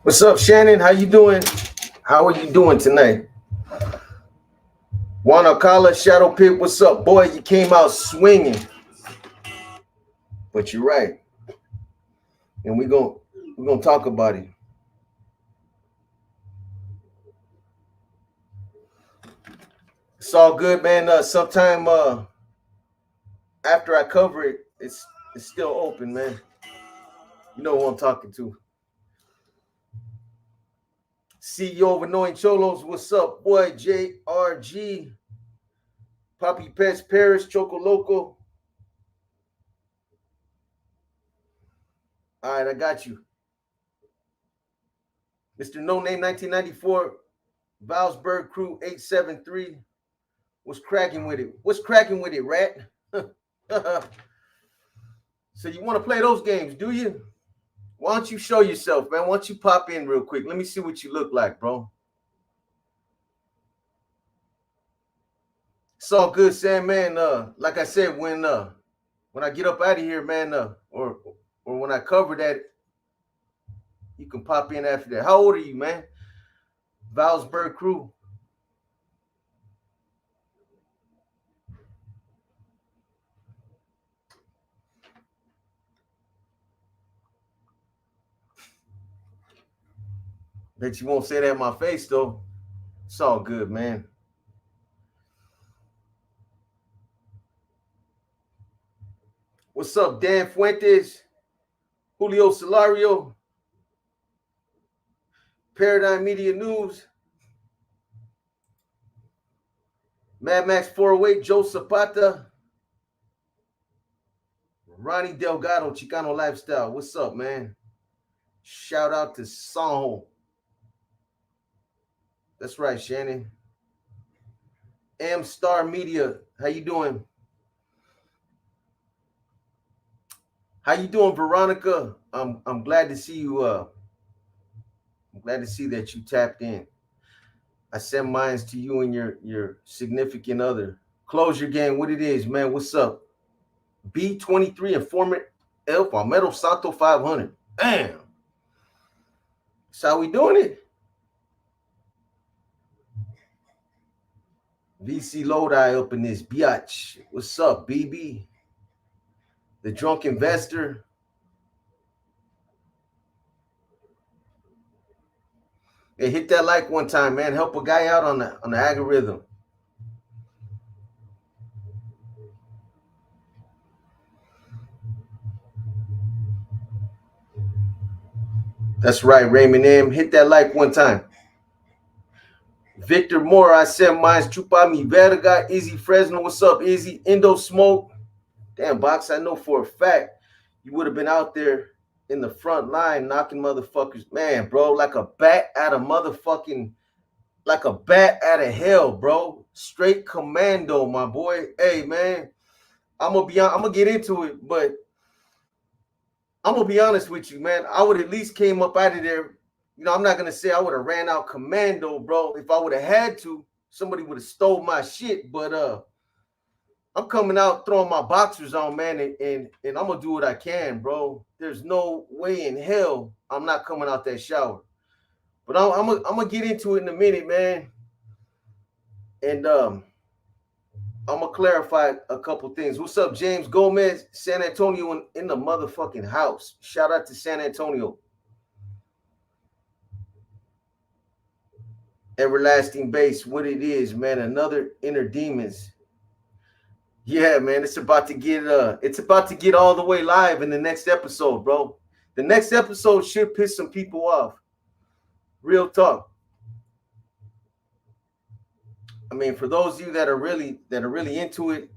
What's up, Shannon? How you doing? How are you doing tonight? Wanna call it Shadow Pit? What's up, boy? You came out swinging, but you're right, and we're gonna talk about it. It's all good, man. Sometime after I cover it, it's still open, man. You know who I'm talking to. CEO of Annoying Cholos, what's up, boy? JRG, Poppy Pets, Paris, Choco Loco. All right, I got you. Mr. No Name 1994, Valsburg Crew 873. What's cracking with it? What's cracking with it, Rat? So you want to play those games, do you? Why don't you show yourself, man? Why don't you pop in real quick? Let me see what you look like, bro. It's all good, Sam, man. Like I said, when I get up out of here, man, or when I cover that, you can pop in after that. How old are you, man? Valsburg Crew. Bet you won't say that in my face, though. It's all good, man. What's up, Dan Fuentes? Julio Solario? Paradigm Media News? Mad Max 408, Joe Zapata? Ronnie Delgado, Chicano Lifestyle. What's up, man? Shout out to Sanho. That's right, Shannon. M Star Media, how you doing? How you doing, Veronica? I'm glad to see you. I'm glad to see that you tapped in. I send mines to you and your significant other. Close your game. What it is, man? What's up? B23 and former El Palmetto Santo 500. Damn. That's how we doing it. VC Lodi up in this biatch. What's up, BB? The drunk investor. Hey, hit that like one time, man. Help a guy out on the algorithm. That's right, Raymond M. Hit that like one time. Victor Moore, I said mine's Chupa Mi Verga. Izzy Fresno, what's up, Izzy? Indo Smoke. Damn, Box, I know for a fact you would have been out there in the front line knocking motherfuckers. Man, bro, like a bat out of motherfucking, like a bat out of hell, bro. Straight commando, my boy. Hey, man, I'm gonna get into it, but I'm gonna be honest with you, man. I would at least came up out of there. You know, I'm not gonna say I would have ran out commando, bro. If I would have had to, somebody would have stole my shit. But I'm coming out throwing my boxers on, man, and I'm gonna do what I can, bro. There's no way in hell I'm not coming out that shower. But I'm gonna get into it in a minute, man. And I'm gonna clarify a couple things. What's up, James Gomez? San Antonio in the motherfucking house. Shout out to San Antonio. Everlasting Base, what it is, man. Another Inner Demons. Yeah, man, it's about to get all the way live in the next episode, bro. The next episode should piss some people off. Real talk. I mean, for those of you that are really into it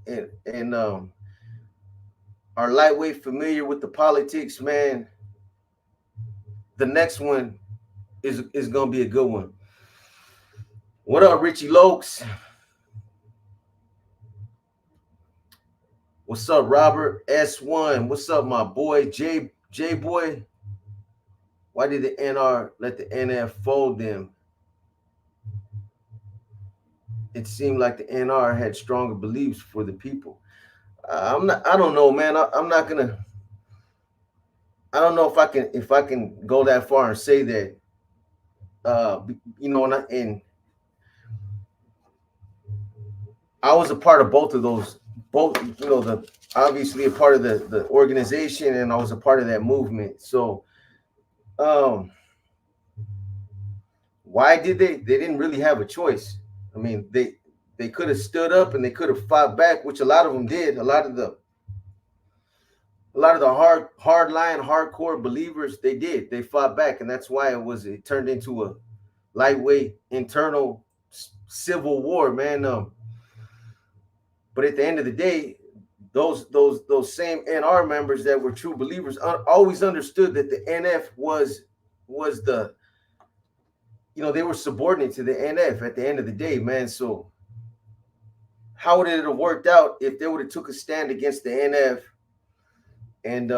and are lightweight familiar with the politics, man, the next one is gonna be a good one. What up, Richie Lokes? What's up, Robert S1? What's up, my boy J boy? Why did the NR let the NF fold them? It seemed like the NR had stronger beliefs for the people. I don't know, man. I'm not gonna. I don't know if I can go that far and say that you know, and I was a part of both of those, both, you know, the obviously a part of the organization, and I was a part of that movement. So, um, why did they didn't really have a choice. I mean, they could have stood up and they could have fought back, which a lot of them did. A lot of the hard line, hardcore believers, they did. They fought back, and that's why it turned into a lightweight internal civil war, man. But at the end of the day, those same NR members that were true believers always understood that the NF was the, you know, they were subordinate to the NF at the end of the day, man. So how would it have worked out if they would have took a stand against the NF? And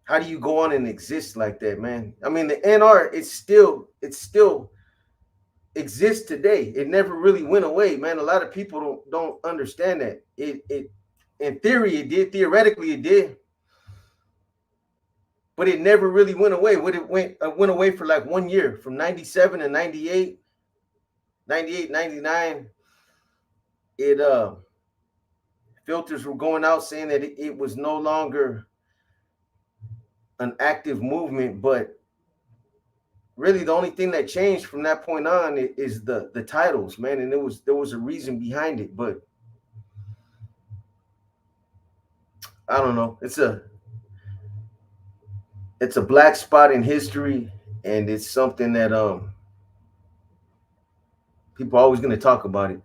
how do you go on and exist like that, man? I mean, the NR, it still exists today. It never really went away, man. A lot of people don't understand that. It in theory it did, theoretically it did, but it never really went away. It went away for like 1 year, from 97 to 98, 99. It filters were going out saying that it was no longer an active movement, but really the only thing that changed from that point on is the titles, man. And there was a reason behind it, but I don't know. It's a black spot in history, and it's something that people are always going to talk about it.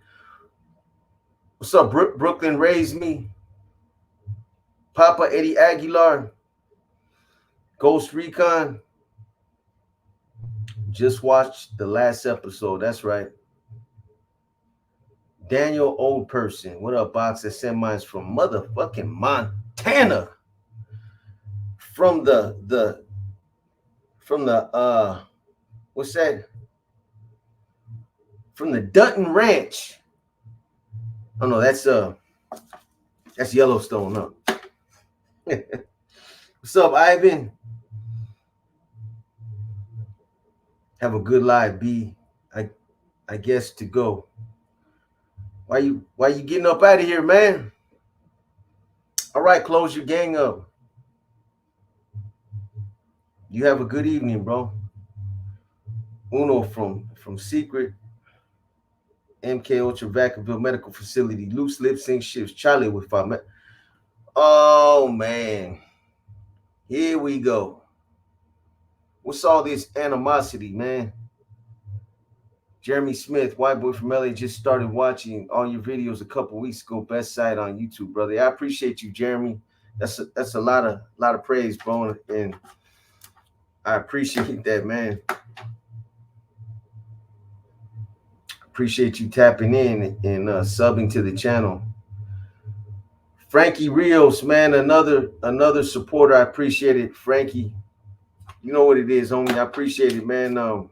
What's up, Brooklyn Raised Me, Papa Eddie Aguilar, Ghost Recon? Just watched the last episode. That's right. Daniel Old Person. What up, Box? I sent mine from motherfucking Montana. From the what's that? From the Dutton Ranch. Oh no, that's Yellowstone, huh? What's up, Ivan? Have a good life, B. I guess to go. Why you getting up out of here, man? All right, close your gang up. You have a good evening, bro. Uno from Secret, MK Ultra Vacaville Medical Facility, Loose Lip Sync Shifts, Charlie with 5. Oh man, here we go. What's all this animosity, man? Jeremy Smith, white boy from LA, just started watching all your videos a couple weeks ago. Best site on YouTube, brother. I appreciate you, Jeremy. That's a lot of praise, bro, and I appreciate that, man. Appreciate you tapping in and subbing to the channel. Frankie Rios, man, another supporter. I appreciate it, Frankie. You know what it is, homie. I appreciate it, man.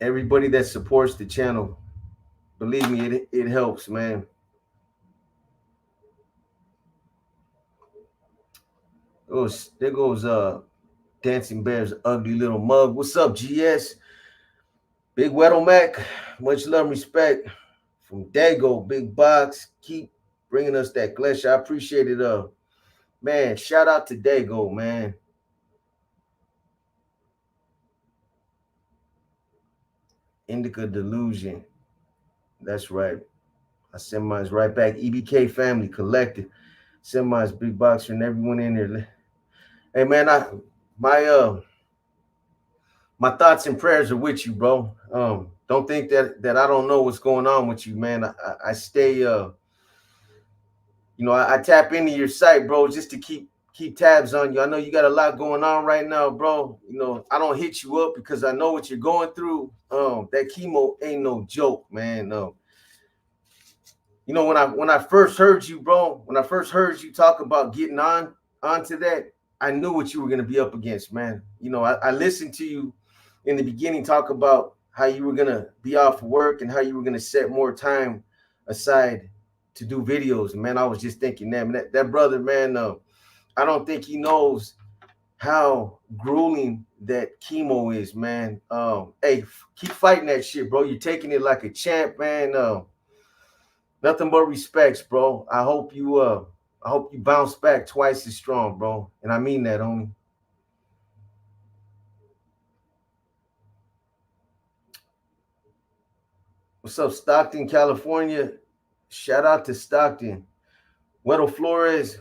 Everybody that supports the channel, believe me, it helps, man. There goes Dancing Bear's ugly little mug. What's up, GS? Big Weddle Mac, much love and respect from Dago, Big Box. Keep bringing us that Glesh. I appreciate it. Man, shout out to Dago, man. Indica Delusion. That's right. I send mine right back. EBK family collective. Send mine Big Boxer and everyone in there. Hey man, my thoughts and prayers are with you, bro. Don't think that I don't know what's going on with you, man. I stay I tap into your site, bro, just to keep tabs on you. I know you got a lot going on right now, bro. I don't hit you up because I know what you're going through. That chemo ain't no joke, man. When I first heard you, bro, when I first heard you talk about getting onto that, I knew what you were gonna be up against, man. I listened to you in the beginning talk about how you were gonna be off work and how you were gonna set more time aside to do videos. Man, I was just thinking, that brother, man, I don't think he knows how grueling that chemo is, man. Hey, keep fighting that shit, bro. You're taking it like a champ, man. Nothing but respects, bro. I hope you bounce back twice as strong, bro. And I mean that, homie. What's up, Stockton, California? Shout out to Stockton. Weddle Flores.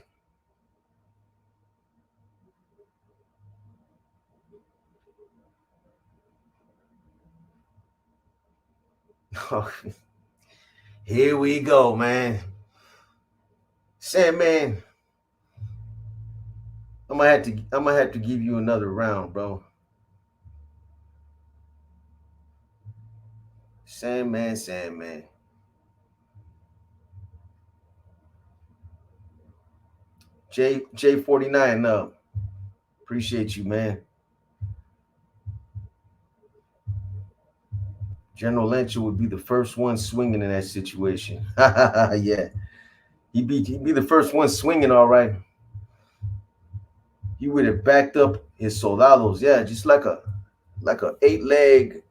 Here we go, man. Sandman, I'm gonna have to give you another round, bro. Sandman, Sandman. J49 up. Appreciate you, man. General Lynch would be the first one swinging in that situation. Yeah, he'd be the first one swinging, all right. He would have backed up his soldados. Yeah, just like a 8-leg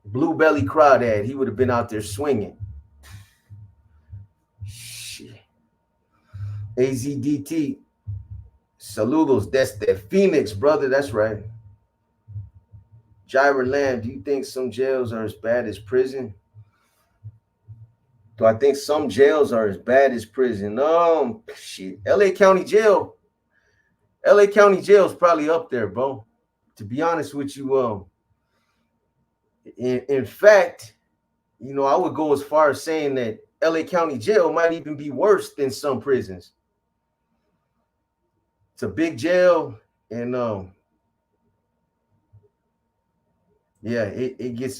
blue belly crawdad. He would have been out there swinging. Shit. AZDT. Saludos. That's that Phoenix, brother. That's right. Gyra Lamb, do you think some jails are as bad as prison? Do I think some jails are as bad as prison? Shit. LA County Jail. LA County Jail is probably up there, bro. To be honest with you, in fact, you know, I would go as far as saying that LA County Jail might even be worse than some prisons. It's a big jail, and yeah, it gets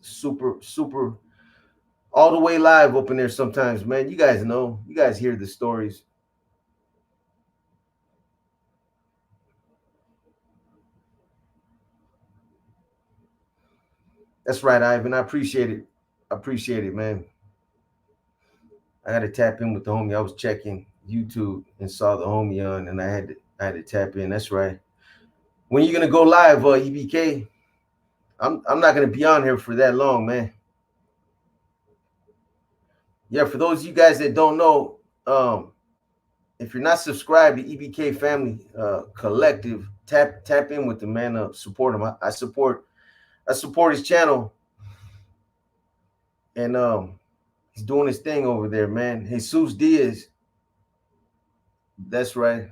super all the way live up in there sometimes, man. You guys know, you guys hear the stories. That's right, Ivan. I appreciate it. I appreciate it, man. I had to tap in with the homie. I was checking YouTube and saw the homie on, and I had to tap in. That's right. When you gonna go live, EBK? I'm not gonna be on here for that long, man. Yeah, for those of you guys that don't know, if you're not subscribed to EBK Family Collective, tap in with the man. Support him. I support his channel, and he's doing his thing over there, man. Jesus Diaz. That's right.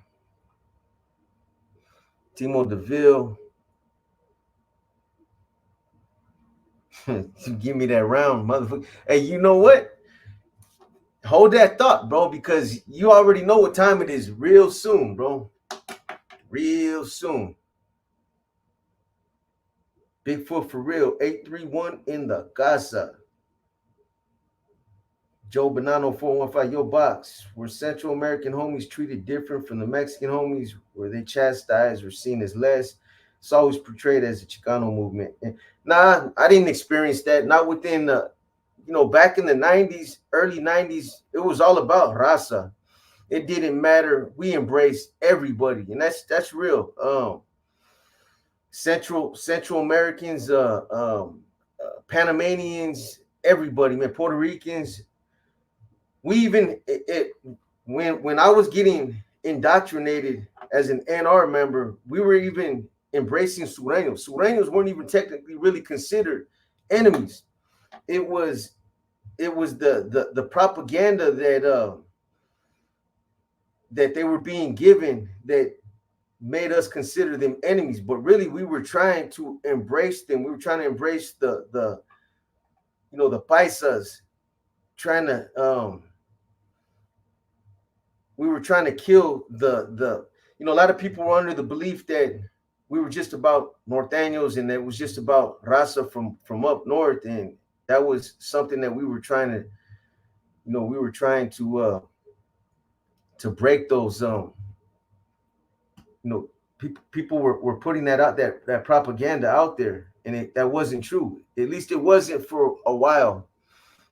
Timo DeVille. Give me that round, motherfucker. Hey, you know what? Hold that thought, bro, because you already know what time it is real soon, bro. Real soon. Bigfoot for real. 831 in the casa. Joe Bonanno 415, yo box. Were Central American homies treated different from the Mexican homies? Were they chastised or seen as less? It's always portrayed as a Chicano movement. Nah, I didn't experience that. Not within the, you know, back in the 90s, early 90s, it was all about raza. It didn't matter. We embraced everybody, and that's real. Central Americans, Panamanians, everybody, man, Puerto Ricans. We even when I was getting indoctrinated as an NR member, we were even embracing Sureños. Sureños weren't even technically really considered enemies. It was the propaganda that they were being given that made us consider them enemies. But really, we were trying to embrace them. We were trying to embrace the you know, the paisas, trying to we were trying to kill the you know, a lot of people were under the belief that we were just about norteños and that it was just about raza from up north, and that was something that we were trying to, you know, we were trying to break those you know, people were putting that out, that propaganda out there, and that wasn't true. At least it wasn't for a while.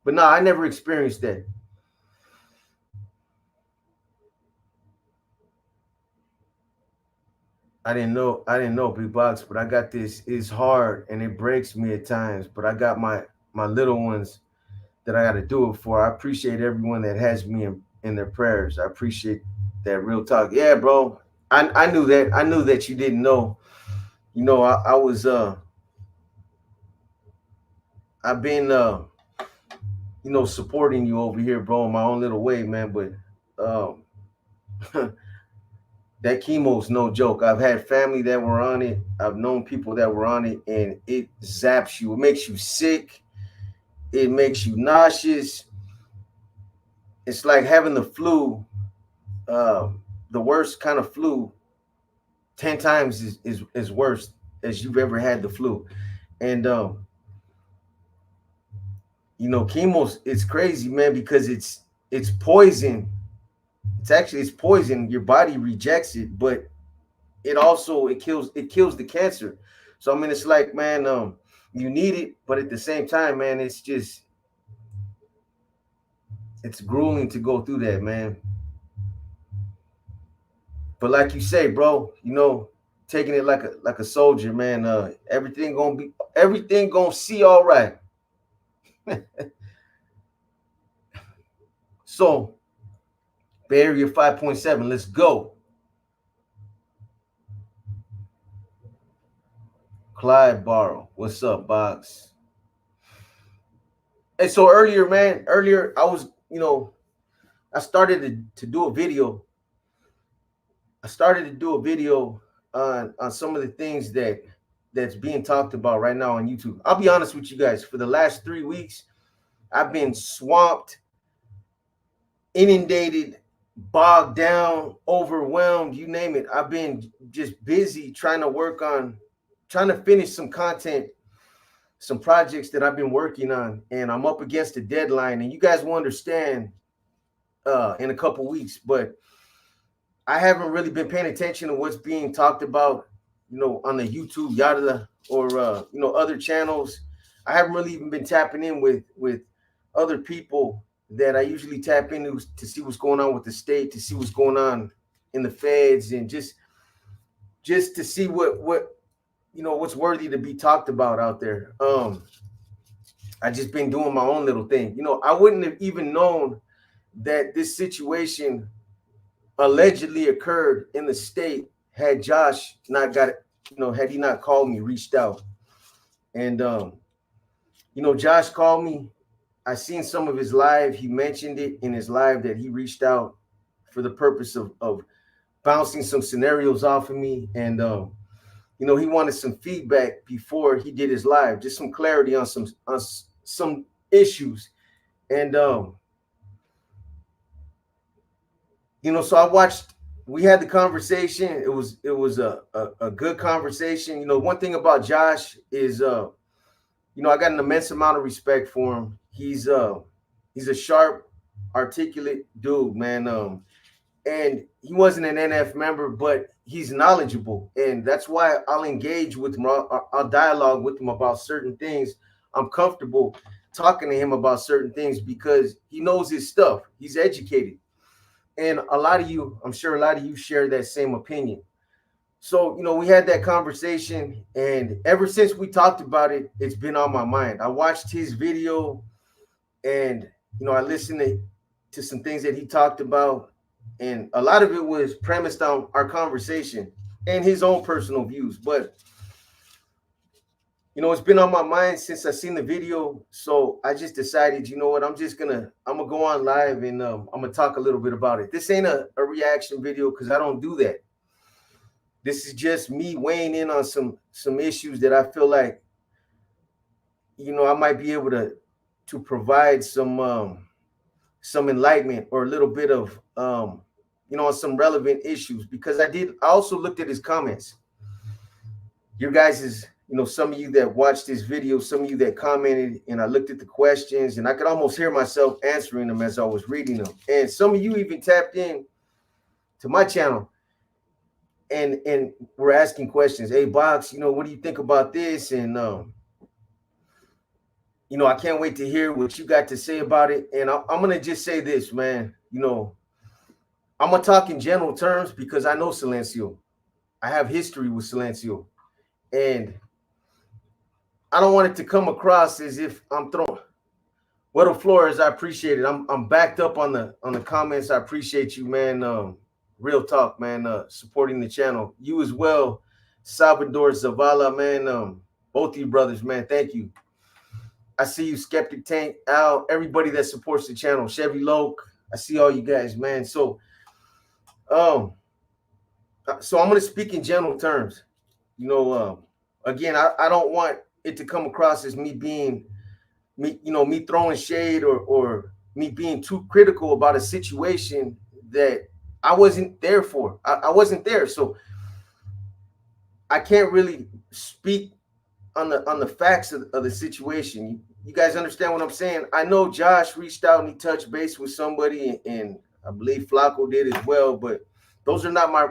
But no, I never experienced that. I didn't know big box, but I got this. It's hard and it breaks me at times, but I got my little ones that I got to do it for. I appreciate everyone that has me in their prayers. I appreciate that real talk. Yeah, bro. I knew that. I knew that you didn't know. You know, I was I've been you know, supporting you over here, bro, in my own little way, man. But um that chemo's no joke. I've had family that were on it. I've known people that were on it, and it zaps you. It makes you sick. It makes you nauseous. It's like having the flu, uh, the worst kind of flu, 10 times is worse as you've ever had the flu. And you know, chemo's it's crazy, man, because it's poison. It's poison. Your body rejects it, but it kills the cancer. So I mean, it's like, man, you need it, but at the same time, man, it's grueling to go through that, man. But like you say, bro, you know, taking it like a soldier, man. Everything gonna see all right. So Bay Area 5.7, let's go. Clyde Barrow, what's up, Box? And so earlier, man, earlier I was, you know, I started to do a video. I started to do a video on some of the things that's being talked about right now on YouTube. I'll be honest with you guys. For the last 3 weeks, I've been swamped, inundated, bogged down, overwhelmed, you name it. I've been just busy trying to finish some content, some projects that I've been working on, and I'm up against a deadline. And you guys will understand in a couple weeks, but I haven't really been paying attention to what's being talked about, you know, on the YouTube, yada, or you know, other channels. I haven't really even been tapping in with other people that I usually tap into to see what's going on with the state, to see what's going on in the feds, and just to see what you know what's worthy to be talked about out there. I just been doing my own little thing. You know, I wouldn't have even known that this situation allegedly occurred in the state had Josh not got it, you know, had he not called me, reached out. And you know, Josh called me. I seen some of his live. He mentioned it in his live that he reached out for the purpose of bouncing some scenarios off of me. And you know, he wanted some feedback before he did his live, just some clarity on some issues. And you know, so we had the conversation. It was a good conversation. You know, one thing about Josh is you know, I got an immense amount of respect for him. He's a sharp, articulate dude, man. And he wasn't an NF member, but he's knowledgeable, and that's why I'll engage with him. I'll dialogue with him about certain things. I'm comfortable talking to him about certain things because he knows his stuff. He's educated. And a lot of you, I'm sure a lot of you share that same opinion. So, you know, we had that conversation, and ever since we talked about it, it's been on my mind. I watched his video, and, you know, I listened to some things that he talked about, and a lot of it was premised on our conversation and his own personal views. But, you know, it's been on my mind since I seen the video. So I just decided, you know what, I'm gonna go on live, and I'm gonna talk a little bit about it. This ain't a reaction video because I don't do that. This is just me weighing in on some issues that I feel like, you know, I might be able to provide some enlightenment or a little bit of you know, on some relevant issues, because I also looked at his comments. Your guys is, you know, some of you that watched this video, some of you that commented, and I looked at the questions, and I could almost hear myself answering them as I was reading them. And some of you even tapped in to my channel and we're asking questions. Hey, Box, you know, what do you think about this? And you know, I can't wait to hear what you got to say about it. And I'm gonna just say this, man. You know, I'm gonna talk in general terms because I know Silencio. I have history with Silencio, and I don't want it to come across as if I'm throwing. Well, Flores, I appreciate it. I'm backed up on the comments. I appreciate you, man. Real talk, man. Supporting the channel. You as well, Salvador Zavala, man. Both of you brothers, man. Thank you. I see you, Skeptic Tank, Al, everybody that supports the channel, Chevy Loke. I see all you guys, man. So I'm gonna speak in general terms. You know, again, I don't want it to come across as me throwing shade or me being too critical about a situation that I wasn't there for. I wasn't there, so I can't really speak on the facts of the situation. You guys understand what I'm saying? I know Josh reached out and he touched base with somebody, and I believe Flacco did as well, but those are not my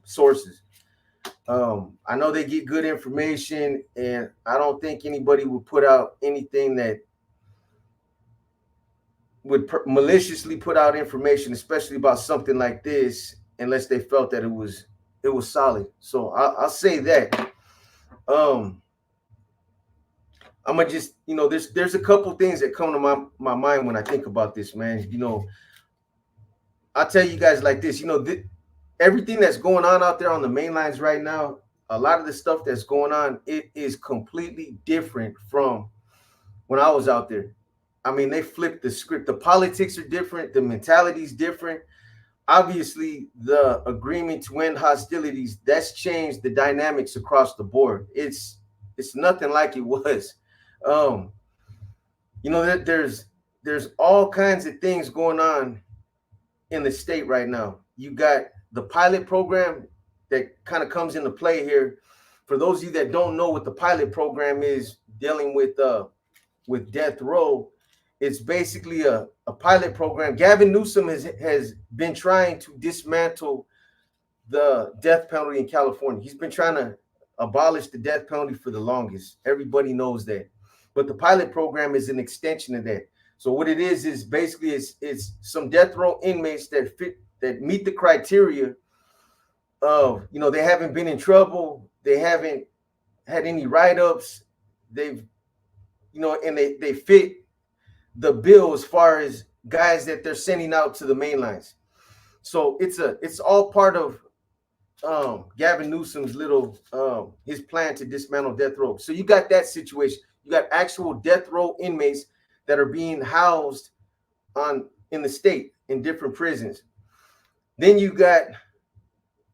sources. I know they get good information, and I don't think anybody would put out anything that would maliciously put out information, especially about something like this, unless they felt that it was solid. So I'll say that. I'm gonna just, there's a couple things that come to my mind when I think about this, man. I'll tell you guys like this. Everything that's going on out there on the main lines right now, a lot of the stuff that's going on, it is completely different from when I was out there. I mean, they flipped the script. The politics are different. The mentality is different. Obviously, the agreement to end hostilities, that's changed the dynamics across the board. It's nothing like it was. There's all kinds of things going on in the state right now. You got the pilot program that kind of comes into play here. For those of you that don't know what the pilot program is, dealing with death row, it's basically a pilot program. Gavin Newsom has been trying to dismantle the death penalty in California. He's been trying to abolish the death penalty for the longest. Everybody knows that. But the pilot program is an extension of that. So what it is basically it's some death row inmates that meet the criteria of, they haven't been in trouble, they haven't had any write-ups, they've, and they fit the bill as far as guys that they're sending out to the main lines. So it's all part of Gavin Newsom's little his plan to dismantle death row. So you got that situation. You got actual death row inmates that are being housed in the state in different prisons. Then you got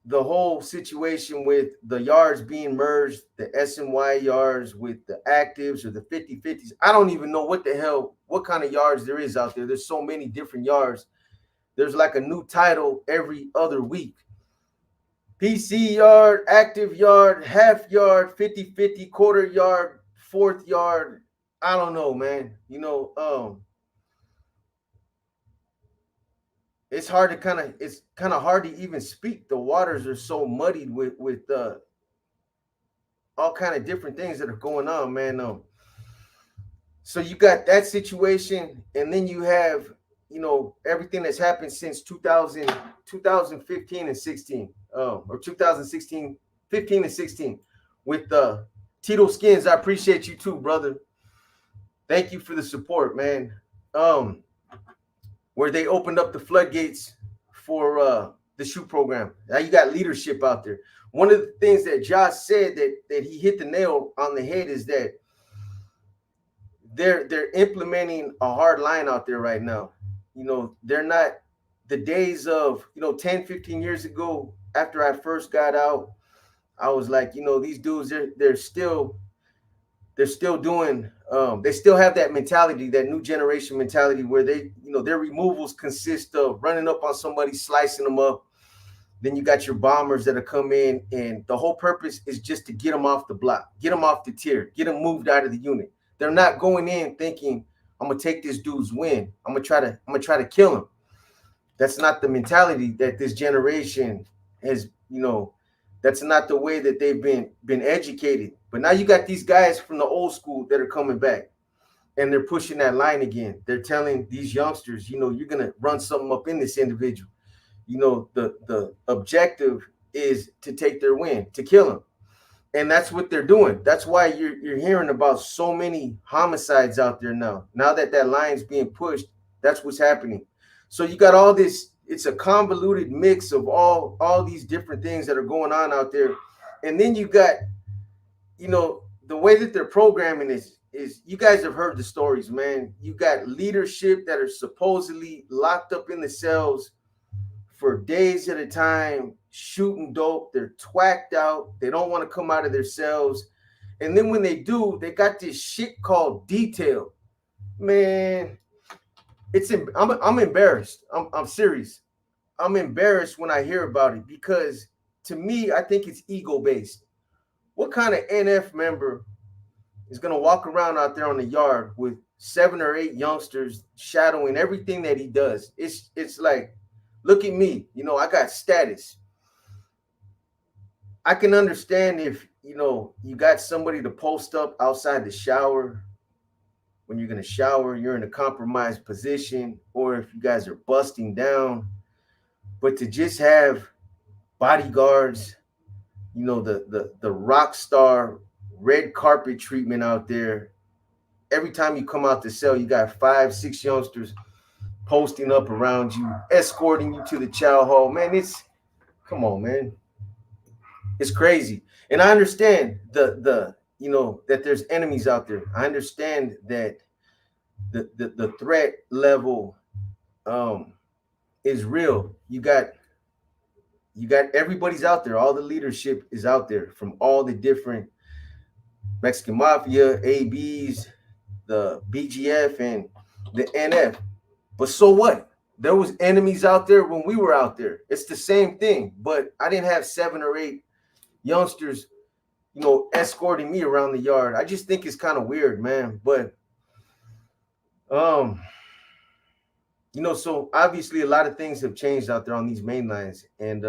the whole situation with the yards being merged, the SNY yards with the actives or the 50/50s. I don't even know what kind of yards there is out there. There's so many different yards. There's like a new title every other week. PC yard, active yard, half yard, 50/50, quarter yard, fourth yard. I don't know, man. It's hard to it's kind of hard to even speak. The waters are so muddied with all kind of different things that are going on, man. So you got that situation, and then you have, everything that's happened since 2015 and 16, or 2016, 15 and 16 with Tito Skins. I appreciate you too, brother. Thank you for the support, man. Where they opened up the floodgates for the shoot program. Now you got leadership out there. One of the things that Josh said that he hit the nail on the head is that they're implementing a hard line out there right now. They're not the days of, 10, 15 years ago, after I first got out, I was like, these dudes, they're still doing, they still have that mentality, that new generation mentality where they, their removals consist of running up on somebody, slicing them up. Then you got your bombers that are come in, and the whole purpose is just to get them off the block, get them off the tier, get them moved out of the unit. They're not going in thinking, I'm gonna take this dude's win. I'm gonna try to kill him. That's not the mentality that this generation has, that's not the way that they've been educated. But now you got these guys from the old school that are coming back, and they're pushing that line again. They're telling these youngsters, you're gonna run something up in this individual. The objective is to take their win, to kill them. And that's what they're doing. That's why you're hearing about so many homicides out there now. Now that that line's being pushed, that's what's happening. So you got all this. It's a convoluted mix of all these different things that are going on out there, and then you got, the way that they're programming is you guys have heard the stories, man. You got leadership that are supposedly locked up in the cells for days at a time, shooting dope. They're twacked out. They don't want to come out of their cells. And then when they do, they got this shit called detail. Man, I'm embarrassed. I'm serious. I'm embarrassed when I hear about it because to me, I think it's ego based. What kind of NF member is going to walk around out there on the yard with 7 or 8 youngsters shadowing everything that he does? It's like, look at me, I got status. I can understand if, you got somebody to post up outside the shower. When you're going to shower, you're in a compromised position, or if you guys are busting down. But to just have bodyguards, the rock star red carpet treatment out there. Every time you come out the cell, you got 5, 6 youngsters posting up around you, escorting you to the chow hall. Man, come on, man. It's crazy. And I understand that there's enemies out there. I understand that the threat level is real. You got everybody's out there. All the leadership is out there from all the different Mexican Mafia, ABs, the BGF, and the NF. But so what? There was enemies out there when we were out there. It's the same thing. But I didn't have 7 or 8 youngsters, escorting me around the yard. I just think it's kind of weird, man. But so obviously a lot of things have changed out there on these main lines, and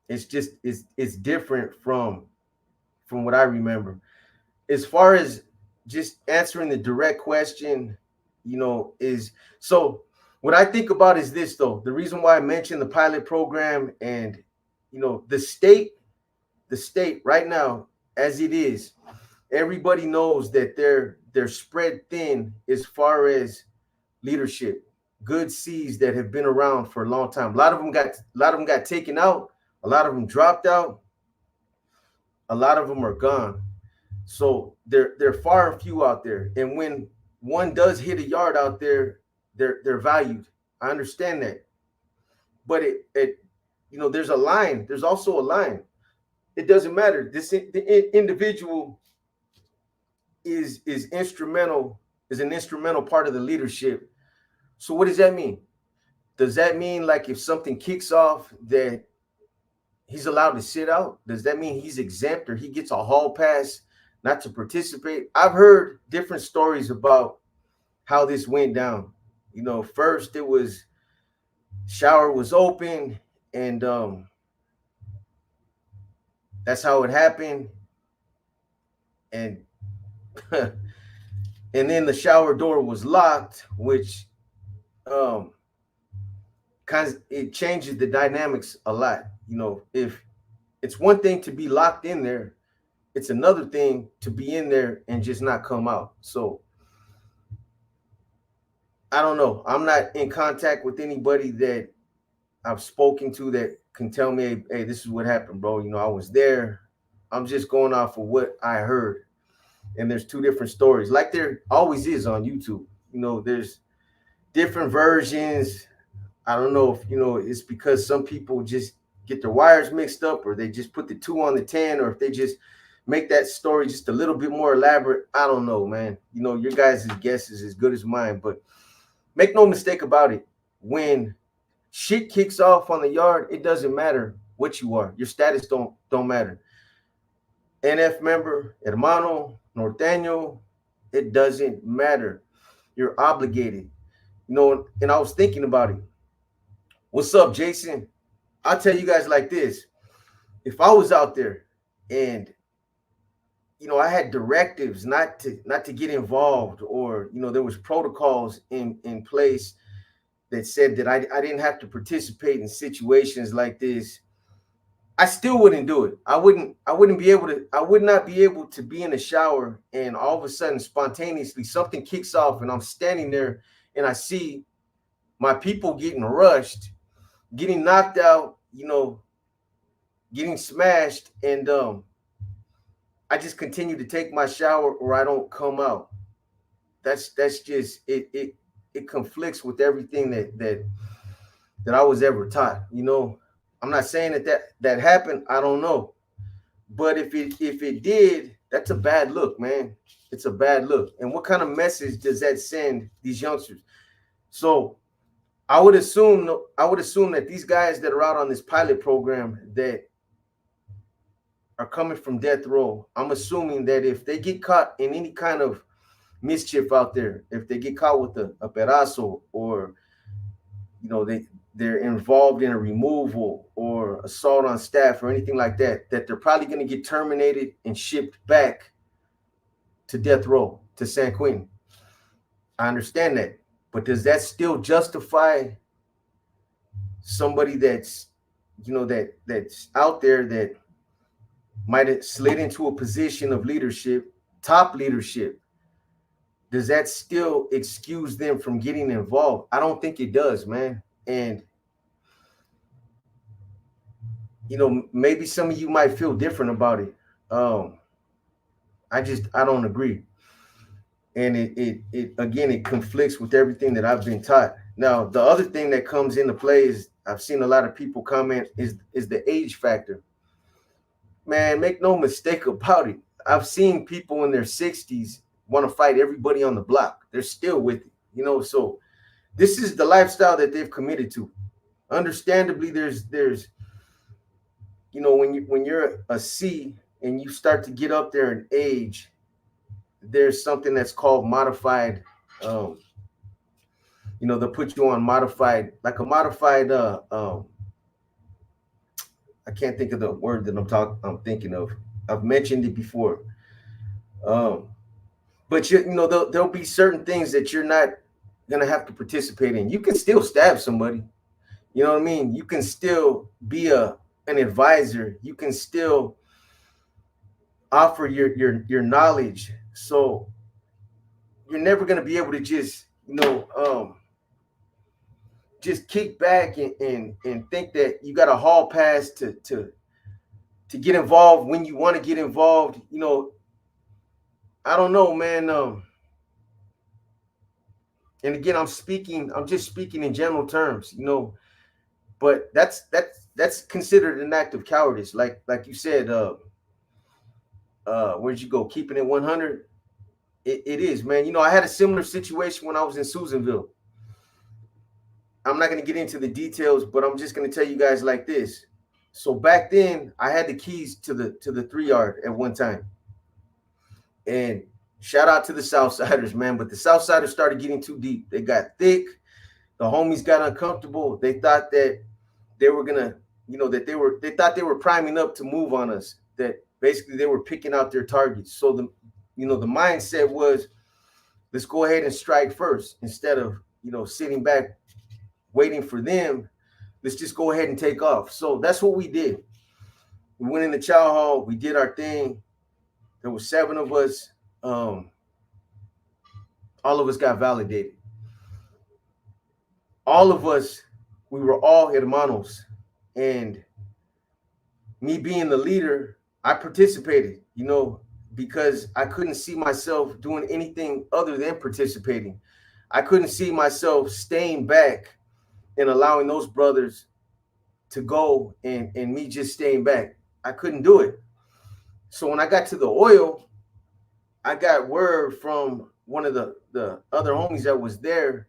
it's just it's different from what I remember. As far as just answering the direct question, is so what I think about is this, though. The reason why I mentioned the pilot program and the state right now, as it is, everybody knows that they're spread thin as far as leadership. Good C's that have been around for a long time. A lot of them got taken out. A lot of them dropped out. A lot of them are gone. So they're far and few out there. And when one does hit a yard out there, they're valued. I understand that. But there's a line. There's also a line. It doesn't matter. The individual is instrumental, is an instrumental part of the leadership. So what does that mean? Does that mean like if something kicks off that he's allowed to sit out? Does that mean he's exempt or he gets a hall pass not to participate? I've heard different stories about how this went down. First it was shower was open and that's how it happened. And and then the shower door was locked, which it changes the dynamics a lot. If it's one thing to be locked in there, it's another thing to be in there and just not come out. So I don't know. I'm not in contact with anybody that I've spoken to that can tell me, hey, this is what happened, bro. I was there. I'm just going off of what I heard. And there's 2 different stories, like there always is on YouTube. There's different versions. I don't know if, it's because some people just get their wires mixed up, or they just put the 2 on the 10, or if they just make that story just a little bit more elaborate. I don't know, man. Your guys' guess is as good as mine. But make no mistake about it. When shit kicks off on the yard, it doesn't matter what you are. Your status don't matter. NF member, hermano, norteño, it doesn't matter. You're obligated. And I was thinking about it. What's up, Jason? I'll tell you guys like this. If I was out there and I had directives not to get involved, or there was protocols in place that said that I didn't have to participate in situations like this, I still wouldn't do it. I wouldn't be able to, I would not be able to be in the shower and all of a sudden spontaneously something kicks off and I'm standing there and I see my people getting rushed, getting knocked out, getting smashed, and I just continue to take my shower or I don't come out. That's just it conflicts with everything that I was ever taught. I'm not saying that happened. I don't know. But if it did, that's a bad look, man. It's a bad look. And what kind of message does that send these youngsters? So I would assume that these guys that are out on this pilot program that are coming from death row, I'm assuming that if they get caught in any kind of mischief out there, if they get caught with a pedazo, or they're involved in a removal or assault on staff or anything like that, that they're probably going to get terminated and shipped back to death row, to San Quentin. I understand that, but does that still justify somebody that's that's out there that might have slid into a position of leadership, top leadership? Does that still excuse them from getting involved? I don't think it does, man. And maybe some of you might feel different about it. I don't agree. And it again, it conflicts with everything that I've been taught. Now, the other thing that comes into play is I've seen a lot of people comment is the age factor. Man, make no mistake about it. I've seen people in their 60s want to fight everybody on the block. They're still with it, so this is the lifestyle that they've committed to. Understandably, there's when you're a C and you start to get up there in age, there's something that's called modified. They'll put you on modified, like a modified. I can't think of the word that I'm thinking of. I've mentioned it before. But there'll be certain things that you're not gonna have to participate in. You can still stab somebody. You know what I mean? You can still be an advisor. You can still offer your knowledge. So you're never gonna be able to just just kick back and think that you got a hall pass to get involved when you want to get involved. I don't know, man. And again, I'm just speaking in general terms, but that's considered an act of cowardice. Like you said, where'd you go? Keeping it 100. It is, man. I had a similar situation when I was in Susanville. I'm not going to get into the details, but I'm just going to tell you guys like this. So back then, I had the keys to the 3-yard at one time. And shout out to the Southsiders, man. But the Southsiders started getting too deep. They got thick. The homies got uncomfortable. They thought that they were gonna, they thought they were priming up to move on us. That basically they were picking out their targets. So the mindset was, let's go ahead and strike first instead of sitting back waiting for them. Let's just go ahead and take off. So that's what we did. We went in the chow hall. We did our thing. There were 7 of us. All of us got validated. All of us, we were all hermanos. And me being the leader, I participated, because I couldn't see myself doing anything other than participating. I couldn't see myself staying back and allowing those brothers to go and me just staying back. I couldn't do it. So when I got to the oil, I got word from one of the other homies that was there.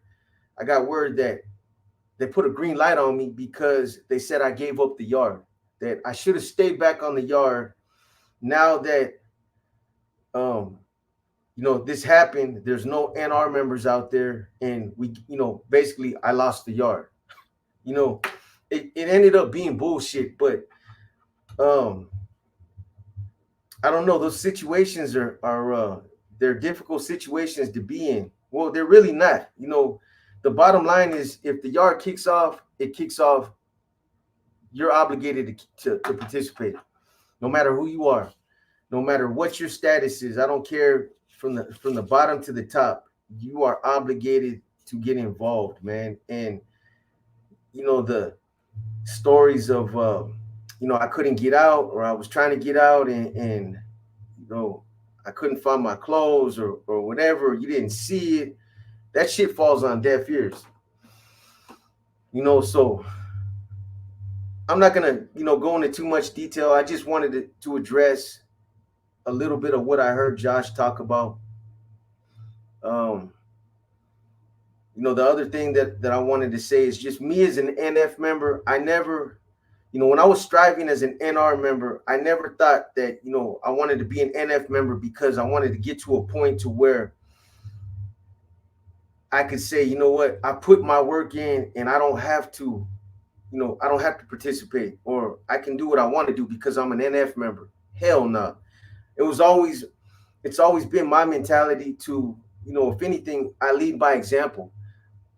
I got word that they put a green light on me because they said I gave up the yard, that I should have stayed back on the yard. Now that this happened, there's no NR members out there, and we, basically I lost the yard. It ended up being bullshit, but I don't know. Those situations are they're difficult situations to be in. Well, they're really not. The bottom line is, if the yard kicks off, it kicks off you're obligated to participate, no matter who you are, no matter what your status is. I don't care, from the bottom to the top. You are obligated to get involved, man. And the stories of I couldn't get out, or I was trying to get out, and I couldn't find my clothes, or whatever. You didn't see it. That shit falls on deaf ears. So I'm not gonna go into too much detail. I just wanted to address a little bit of what I heard Josh talk about. Um, the other thing that I wanted to say is, just me as an NF member, I never, when I was striving as an NR member, I never thought that, I wanted to be an NF member because I wanted to get to a point to where I could say, you know what, I put my work in and I don't have to, I don't have to participate, or I can do what I want to do because I'm an NF member. Hell no. It's always been my mentality to, if anything, I lead by example.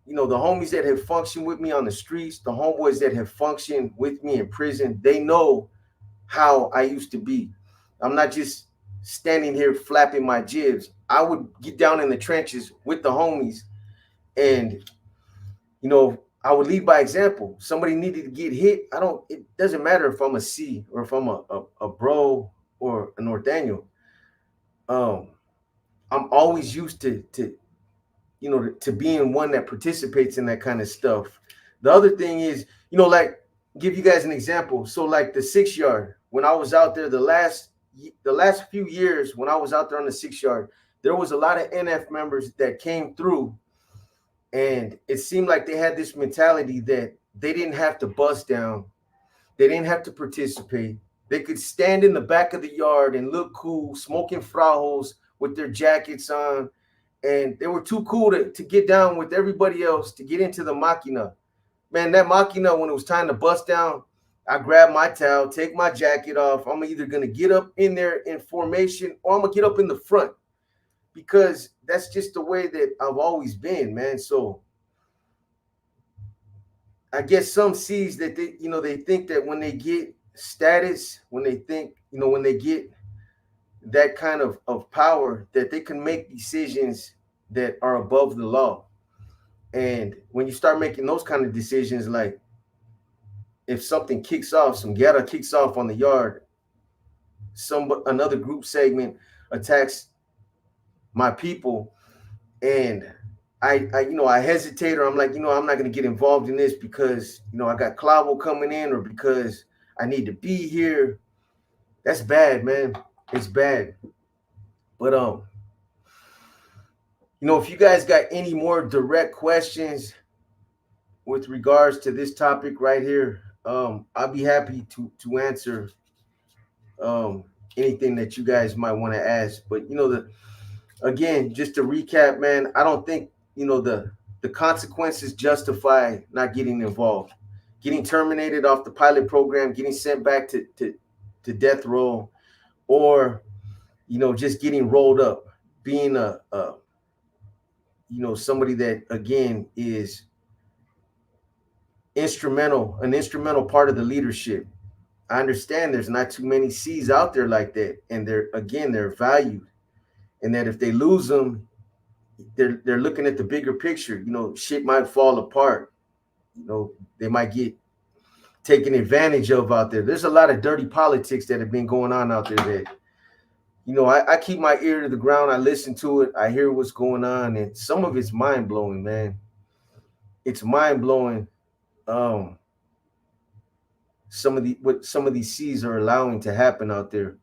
The homies that have functioned with me on the streets, the homeboys that have functioned with me in prison, they know how I used to be. I'm not just standing here flapping my jibs. I would get down in the trenches with the homies, and I would lead by example. Somebody needed to get hit. It doesn't matter if I'm a C or if I'm a bro or a Northaniel. I'm always used to being one that participates in that kind of stuff. The other thing is, like, give you guys an example. So like the 6 yard, when I was out there the last few years, when I was out there on the 6 yard, there was a lot of NF members that came through, and it seemed like they had this mentality that they didn't have to bust down. They didn't have to participate. They could stand in the back of the yard and look cool, smoking frajos with their jackets on, and they were too cool to get down with everybody else to get into the machina. Man, that machina, when it was time to bust down, I grabbed my towel, take my jacket off. I'm either going to get up in there in formation, or I'm going to get up in the front, because that's just the way that I've always been, man. So I guess some C's that they think that when they get status, when they think, when they get that kind of power, that they can make decisions that are above the law. And when you start making those kind of decisions, like if something kicks off, some guerra kicks off on the yard, another group segment attacks my people, and I hesitate, or I'm like, I'm not going to get involved in this because, I got Clavo coming in, or because I need to be here. That's bad, man. It's bad. But if you guys got any more direct questions with regards to this topic right here, I'll be happy to answer anything that you guys might want to ask. But again, just to recap, man, I don't think the consequences justify not getting involved, getting terminated off the pilot program, getting sent back to death row, or just getting rolled up, being somebody that, again, is an instrumental part of the leadership. I understand there's not too many C's out there like that, and they're valued, and that if they lose them, they're looking at the bigger picture. Shit might fall apart. They might get taken advantage of out there. There's a lot of dirty politics that have been going on out there that, I keep my ear to the ground. I listen to it. I hear what's going on, and some of it's mind blowing, man. It's mind blowing. What some of these C's are allowing to happen out there.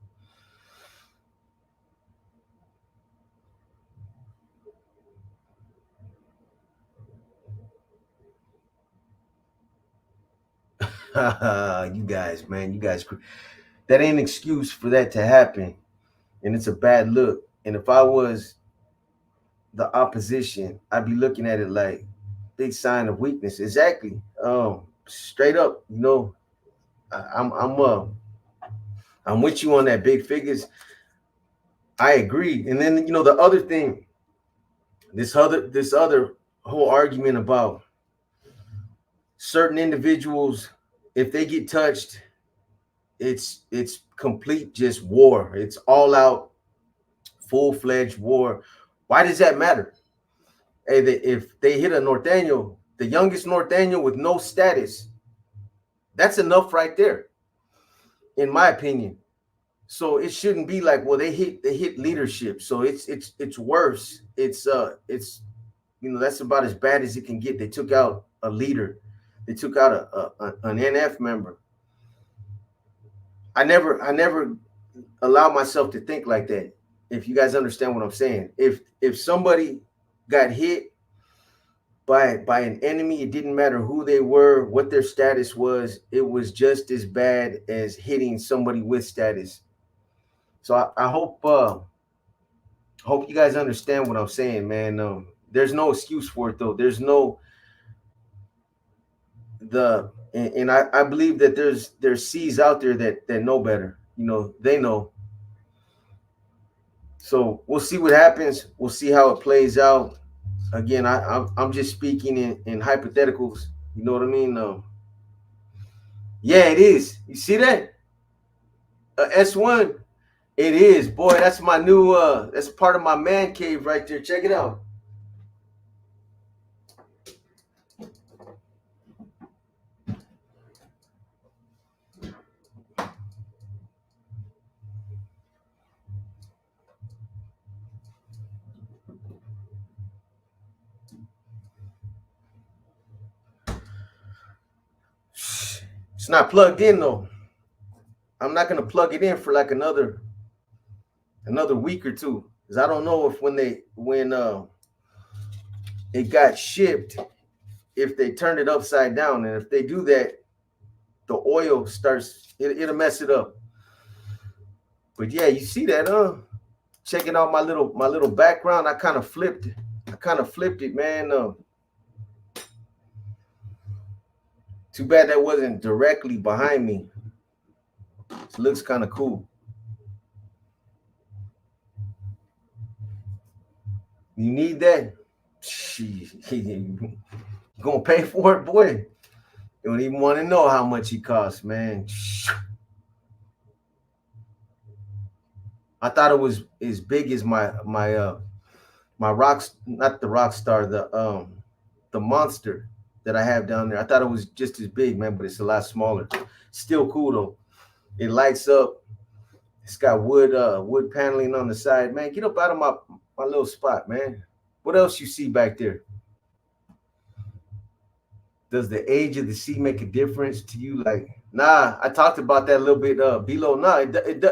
You guys, man, that ain't an excuse for that to happen, and it's a bad look. And if I was the opposition, I'd be looking at it like big sign of weakness. Exactly. Straight up, I'm with you on that, Big Figures. I agree. And then the other thing, this other whole argument about certain individuals if they get touched, it's complete just war. It's all out, full-fledged war. Why does that matter? Hey, if they hit a norteño, the youngest norteño with no status, that's enough right there, in my opinion. So it shouldn't be like, well, they hit leadership, so it's worse. It's that's about as bad as it can get. They took out a leader, they took out an NF member. I never allow myself to think like that. If you guys understand what I'm saying, if somebody got hit by an enemy, it didn't matter who they were, what their status was, it was just as bad as hitting somebody with status. So I hope you guys understand what I'm saying, man. There's no excuse for it though. There's no and I believe that there's C's out there that know better. They know. So we'll see what happens. We'll see how it plays out. Again, I'm just speaking in hypotheticals. You know what I mean? Yeah, it is. You see that? S1. It is, boy. That's my new. That's part of my man cave right there. Check it out. It's not plugged in though. I'm not gonna plug it in for like another week or two, because I don't know if when it got shipped, if they turned it upside down, and if they do that, the oil starts it'll mess it up. But yeah, you see that, checking out my little background. I kind of flipped it, man. Too bad that wasn't directly behind me. It looks kind of cool. You need that? You gonna pay for it, boy? You don't even want to know how much it costs, man. I thought it was as big as my rocks, not the rock star, the monster that I have down there. I thought it was just as big, man, but it's a lot smaller. Still cool though. It lights up. It's got wood paneling on the side, man. Get up out of my little spot, man. What else you see back there? Does the age of the sea make a difference to you? Like, nah, I talked about that a little bit below. Nah, it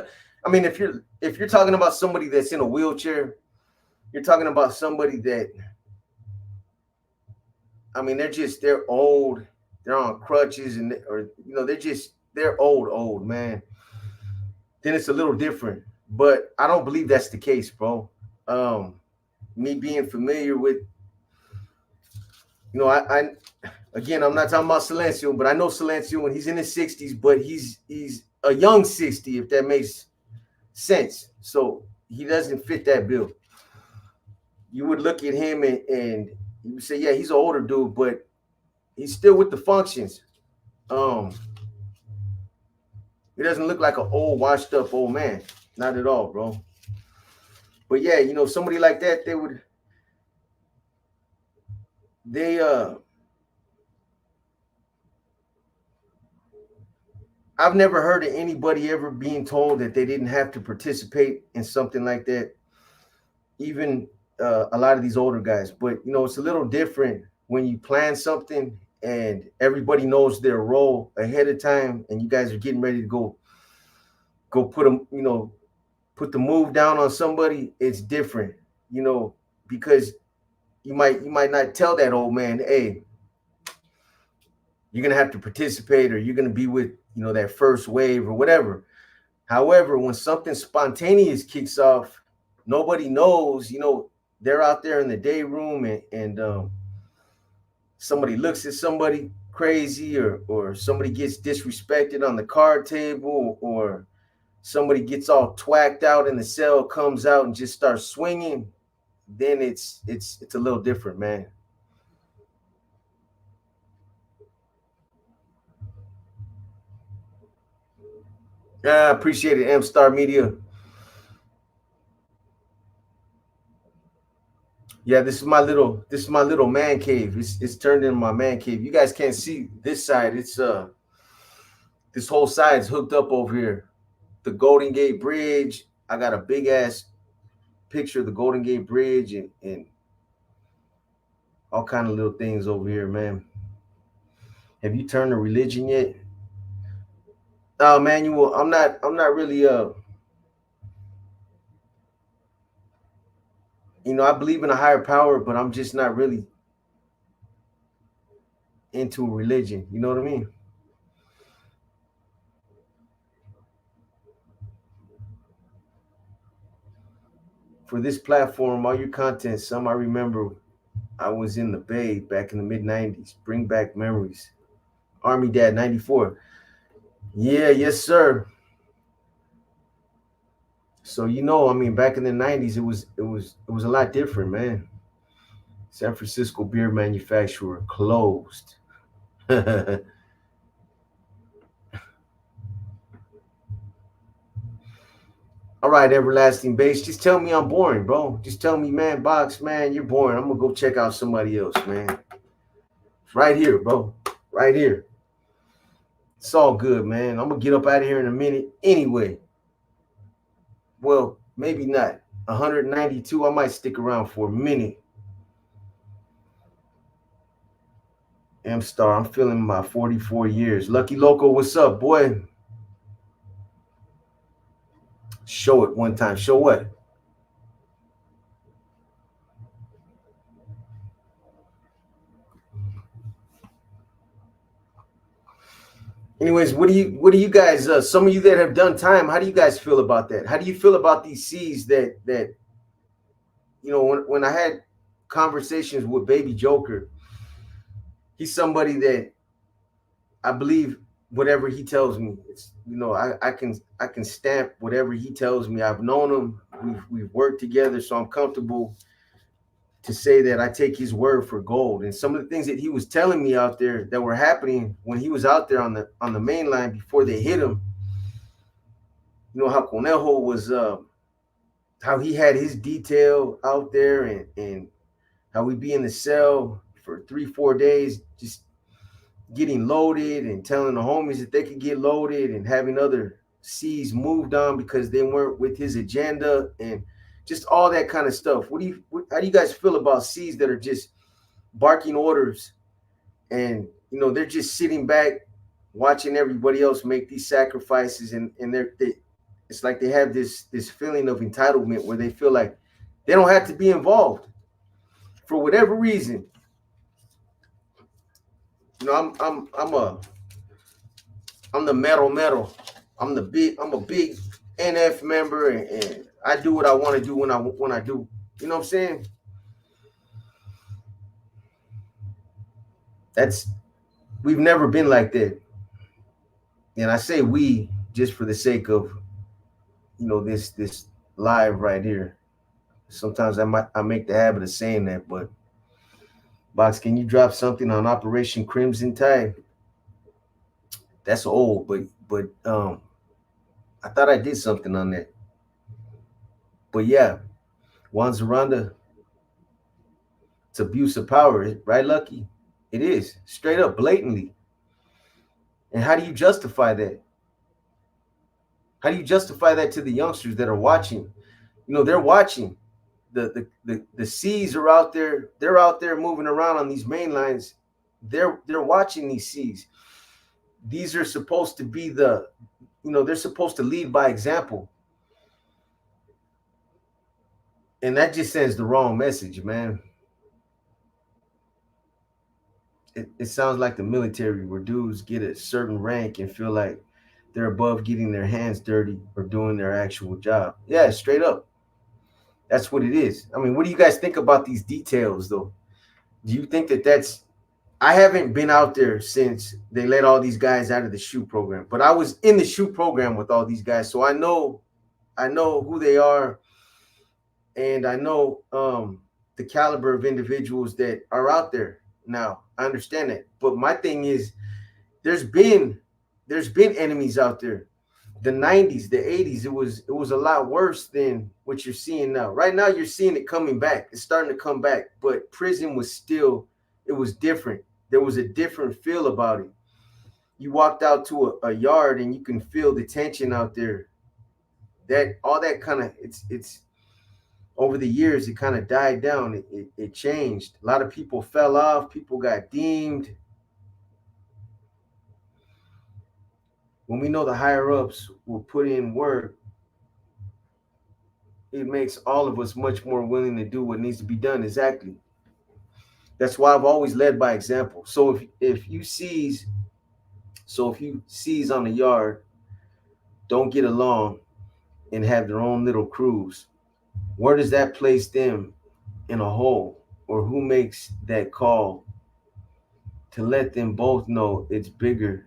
I mean, if you're talking about somebody that's in a wheelchair, you're talking about somebody that, I mean, they're old, they're on crutches, and they're old, man. Then it's a little different. But I don't believe that's the case, bro. Me being familiar with, I again, I'm not talking about Silencio, but I know Silencio and he's in his 60s, but he's a young 60, if that makes sense. So he doesn't fit that bill. You would look at him and you would say, yeah, he's an older dude, but he's still with the functions. He doesn't look like an old, washed up old man. Not at all, bro. But yeah, somebody like that, I've never heard of anybody ever being told that they didn't have to participate in something like that. Even a lot of these older guys, but it's a little different when you plan something and everybody knows their role ahead of time, and you guys are getting ready to go put them, put the move down on somebody. It's different, because you might not tell that old man, hey, you're gonna have to participate, or you're gonna be with that first wave or whatever. However, when something spontaneous kicks off, nobody knows, they're out there in the day room, and somebody looks at somebody crazy, or somebody gets disrespected on the card table, or somebody gets all twacked out in the cell, comes out and just starts swinging, then it's a little different, man. Yeah, I appreciate it, M Star Media. Yeah, this is my little man cave. It's turned into my man cave. You guys can't see this side. It's this whole side's hooked up over here. The Golden Gate Bridge. I got a big ass picture of the Golden Gate Bridge and all kind of little things over here, man. Have you turned to religion yet? Oh, Manuel, I'm not really I believe in a higher power, but I'm just not really into religion. You know what I mean? For this platform, all your content, some I remember I was in the Bay back in the mid 90s. Bring back memories. Army Dad 94. Yeah, yes, sir. So I mean, back in the 90s, it was a lot different, man. San Francisco beer manufacturer closed. All right, everlasting base. Just tell me I'm boring, bro. Just tell me, man, Box, man, you're boring. I'm gonna go check out somebody else, man. Right here, bro. Right here. It's all good, man. I'm gonna get up out of here in a minute. Anyway, well, maybe not. 192. I might stick around for a minute. M Star, I'm feeling my 44 years. Lucky Loco, what's up, boy? Show it one time. Show what? Anyways, what do you guys some of you that have done time, how do you guys feel about that? How do you feel about these C's that when I had conversations with Baby Joker, he's somebody that I believe whatever he tells me. It's I can stamp whatever he tells me. I've known him. We've worked together, so I'm comfortable to say that I take his word for gold. And some of the things that he was telling me out there that were happening when he was out there on the main line before they hit him. How Conejo was, how he had his detail out there, and how we'd be in the cell for 3-4 days, just getting loaded and telling the homies that they could get loaded and having other C's moved on because they weren't with his agenda and just all that kind of stuff. How do you guys feel about C's that are just barking orders and they're just sitting back watching everybody else make these sacrifices and it's like they have this feeling of entitlement where they feel like they don't have to be involved for whatever reason. I'm the metal. I'm a big NF member, and I do what I want to do when I do. You know what I'm saying? That's We've never been like that. And I say we just for the sake of this live right here. Sometimes I make the habit of saying that, but Box, can you drop something on Operation Crimson Tide? That's old, but I thought I did something on that. But yeah, Juan Zaranda, it's abuse of power, right, Lucky? It is straight up, blatantly. And how do you justify that? How do you justify that to the youngsters that are watching? They're watching. The C's are out there. They're out there moving around on these main lines. They're watching these C's. These are supposed to be they're supposed to lead by example. And that just sends the wrong message, man. It sounds like the military where dudes get a certain rank and feel like they're above getting their hands dirty or doing their actual job. Yeah, straight up. That's what it is. I mean, what do you guys think about these details, though? Do you think that's I haven't been out there since they let all these guys out of the shoe program, but I was in the shoe program with all these guys, so I know who they are, and I know the caliber of individuals that are out there now. I understand that, but my thing is, there's been enemies out there. the 90s, the 80s, it was a lot worse than what you're seeing now. Right now you're seeing it coming back. It's starting to come back, but prison was still, it was different. There was a different feel about it. You walked out to a yard and you can feel the tension out there. That all that kind of, it's over the years it kind of died down. It changed. A lot of people fell off, people got deemed. When we know the higher ups will put in work, it makes all of us much more willing to do what needs to be done. Exactly. That's why I've always led by example. So if you sees on the yard don't get along and have their own little crews, where does that place them in a hole? Or who makes that call to let them both know it's bigger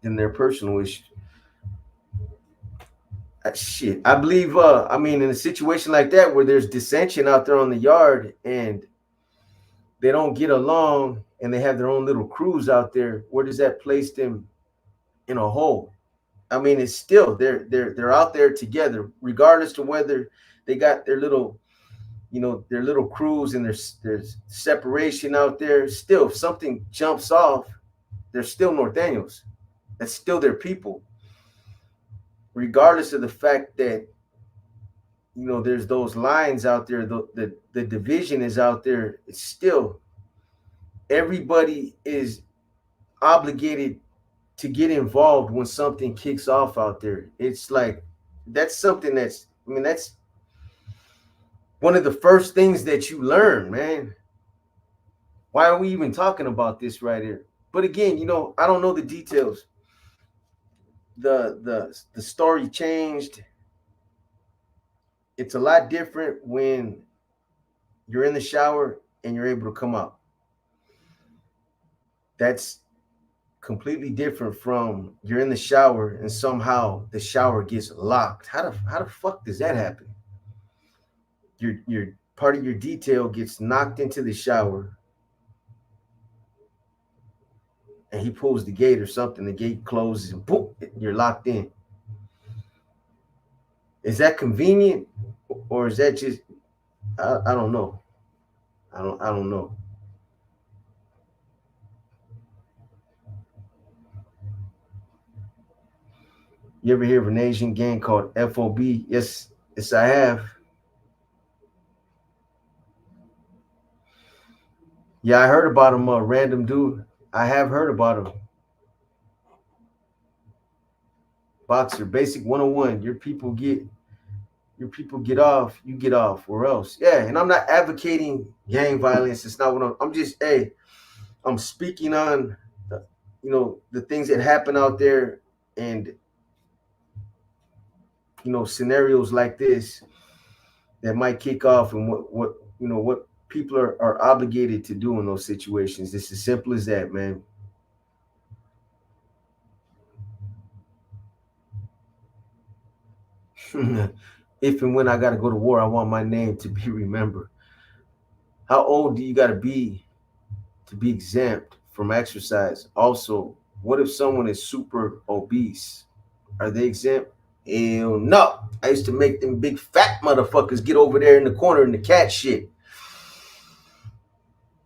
than their personal issue? Shit, I believe. I mean, in a situation like that where there's dissension out there on the yard and they don't get along and they have their own little crews out there, where does that place them in a hole? I mean, it's still they're out there together, regardless to whether they got their little, their little crews and there's separation out there. Still, if something jumps off, they're still Northaniels. That's still their people, regardless of the fact that there's those lines out there. The division is out there. It's still everybody is obligated to get involved when something kicks off out there. It's like that's something that's, I mean, that's one of the first things that you learn, man. Why are we even talking about this right here? But again, I don't know the details. The story changed. It's a lot different when you're in the shower and you're able to come out. That's completely different from you're in the shower and somehow the shower gets locked. How the fuck does that happen? Your part of your detail gets knocked into the shower and he pulls the gate or something, the gate closes and boom, you're locked in. Is that convenient or is that just, I don't know. I don't know. You ever hear of an Asian gang called FOB? Yes, I have. Yeah, I heard about him. A random dude. I have heard about him. Boxer, basic 101. Your people get off. You get off. Or else, yeah. And I'm not advocating gang violence. It's not what I'm just. Hey, I'm speaking on, the things that happen out there, and scenarios like this that might kick off, and what people are obligated to do in those situations. It's as simple as that, man. If and when I got to go to war, I want my name to be remembered. How old do you got to be exempt from exercise? Also, what if someone is super obese? Are they exempt? Hell no. I used to make them big fat motherfuckers get over there in the corner in the cat shit.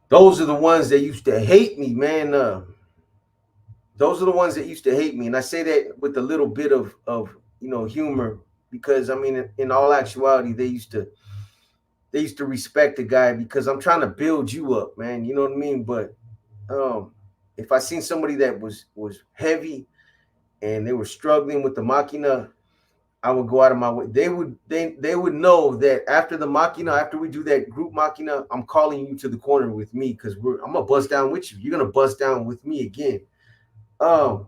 Those are the ones that used to hate me, man. Those are the ones that used to hate me, and I say that with a little bit of humor, because I mean, in all actuality, they used to respect the guy because I'm trying to build you up, man. You know what I mean? But um, if I seen somebody that was heavy and they were struggling with the machina, I would go out of my way. They would know that after the machina, after we do that group machina, I'm calling you to the corner with me because I'm gonna bust down with you. You're gonna bust down with me again. Um,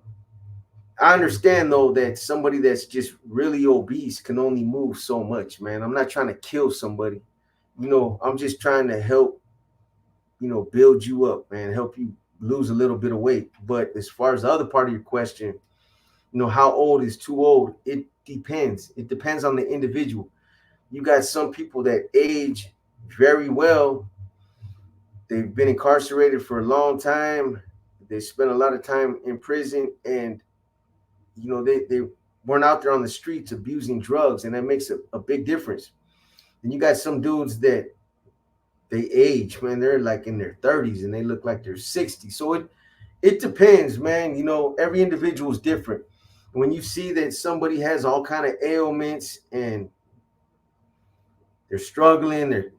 I understand though that somebody that's just really obese can only move so much, man. I'm not trying to kill somebody. I'm just trying to help, build you up, man, help you lose a little bit of weight. But as far as the other part of your question, how old is too old? It depends. It depends on the individual. You got some people that age very well. They've been incarcerated for a long time. They spent a lot of time in prison, and they weren't out there on the streets abusing drugs, and that makes a big difference. And you got some dudes that they age, man. They're like in their 30s and they look like they're 60. So it depends, man. Every individual is different. When you see that somebody has all kind of ailments and they're struggling, their